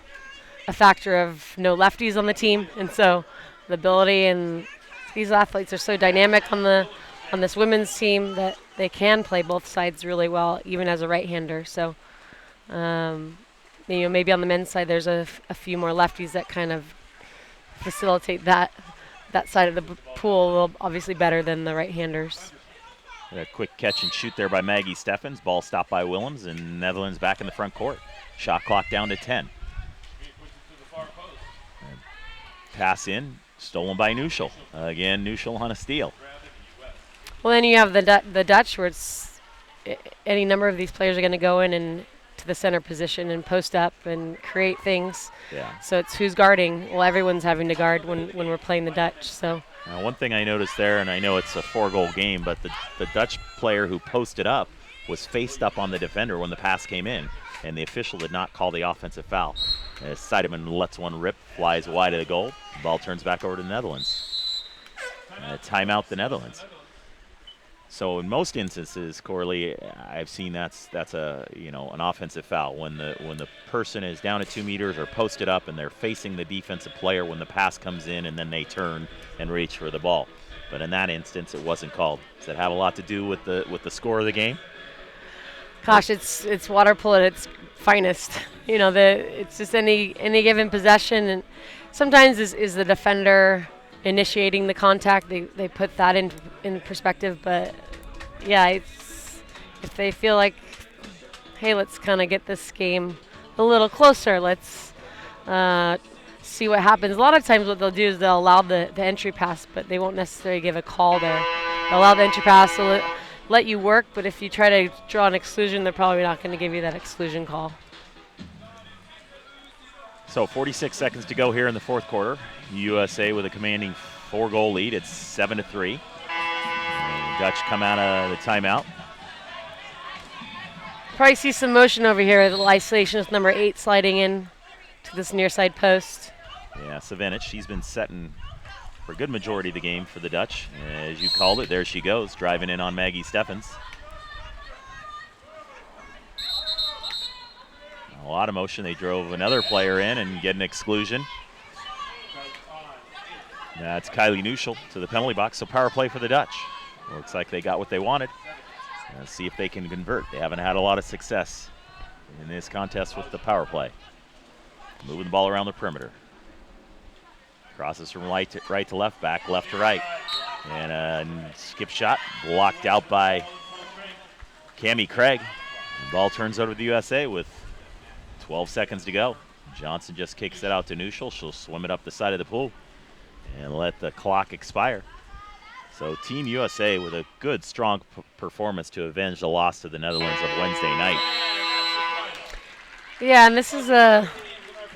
factor of no lefties on the team, and so the ability, and these athletes are so dynamic on this women's team that they can play both sides really well, even as a right-hander. So, maybe on the men's side, there's a few more lefties that kind of facilitate that side of the pool a little obviously better than the right-handers. A quick catch and shoot there by Maggie Steffens. Ball stopped by Willems, and Netherlands back in the front court. Shot clock down to 10. And pass in, stolen by Nuschel. Again, Nuschel on a steal. Well, then you have the Dutch, where it's any number of these players are going to go in and to the center position and post up and create things. Yeah. So it's who's guarding. Well, everyone's having to guard when we're playing the Dutch. So. Now, one thing I noticed there, and I know it's a 4-goal game, but the Dutch player who posted up was faced up on the defender when the pass came in, and the official did not call the offensive foul. As Seidemann lets one rip, flies wide of the goal. The ball turns back over to the Netherlands. Timeout the Netherlands. So in most instances, Corley, I've seen that's an offensive foul when the person is down at 2 meters or posted up and they're facing the defensive player when the pass comes in and then they turn and reach for the ball. But in that instance, it wasn't called. Does that have a lot to do with the score of the game? Gosh, it's water polo at its finest. It's just any given possession, and sometimes is the defender initiating the contact. They put that in perspective, but yeah, if they feel like, hey, let's kind of get this game a little closer, let's see what happens. A lot of times what they'll do is they'll allow the entry pass, but they won't necessarily give a call there. They'll allow the entry pass to let you work, but if you try to draw an exclusion, they're probably not going to give you that exclusion call. So 46 seconds to go here in the fourth quarter. USA with a commanding 4-goal lead. It's 7-3. And the Dutch come out of the timeout. Probably see some motion over here. The isolation is number 8 sliding in to this near side post. Yeah, Savinic, she's been setting for a good majority of the game for the Dutch. As you called it, there she goes, driving in on Maggie Steffens. A lot of motion. They drove another player in and get an exclusion. That's Kylie Nuschel to the penalty box. So power play for the Dutch. Looks like they got what they wanted. Let's see if they can convert. They haven't had a lot of success in this contest with the power play. Moving the ball around the perimeter. Crosses from right to left, back left to right. And a skip shot blocked out by Cammie Craig. The ball turns over to the USA with 12 seconds to go. Johnson just kicks it out to Nuschel. She'll swim it up the side of the pool and let the clock expire. So Team USA with a good, strong performance to avenge the loss to the Netherlands of Wednesday night. Yeah, and this is a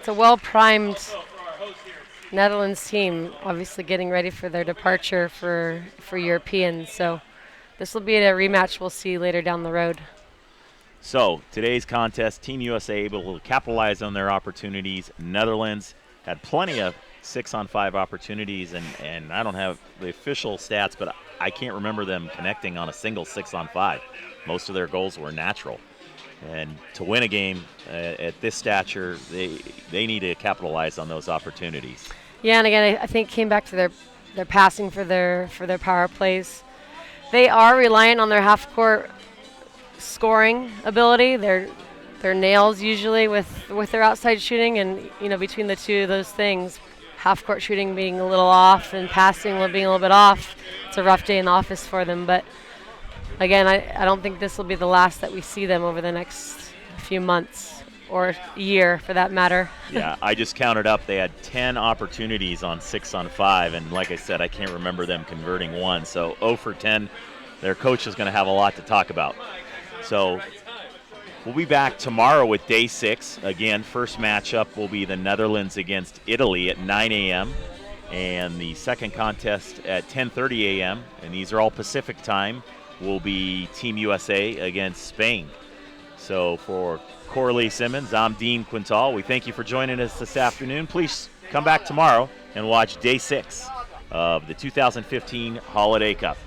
well-primed Netherlands team, obviously getting ready for their departure for Europeans. So this will be a rematch we'll see later down the road. So today's contest, Team USA able to capitalize on their opportunities. Netherlands had plenty of 6-on-5 opportunities, and I don't have the official stats, but I can't remember them connecting on a single 6-on-5. Most of their goals were natural. And to win a game at this stature, they need to capitalize on those opportunities. Yeah, and again, I think came back to their passing for their power plays. They are reliant on their half-court scoring ability. They're nails usually with their outside shooting, and between the two of those things, half-court shooting being a little off and passing being a little bit off, it's a rough day in the office for them. But again, I don't think this will be the last that we see them over the next few months or year, for that matter. Yeah, I just counted up. They had 10 opportunities on 6-on-5, and like I said, I can't remember them converting one. So 0 for 10. Their coach is going to have a lot to talk about. So we'll be back tomorrow with day 6. Again, first matchup will be the Netherlands against Italy at 9 a.m. and the second contest at 10:30 a.m. And these are all Pacific time. Will be Team USA against Spain. So for Corley Simmons, I'm Dean Quintal. We thank you for joining us this afternoon. Please come back tomorrow and watch day 6 of the 2015 Holiday Cup.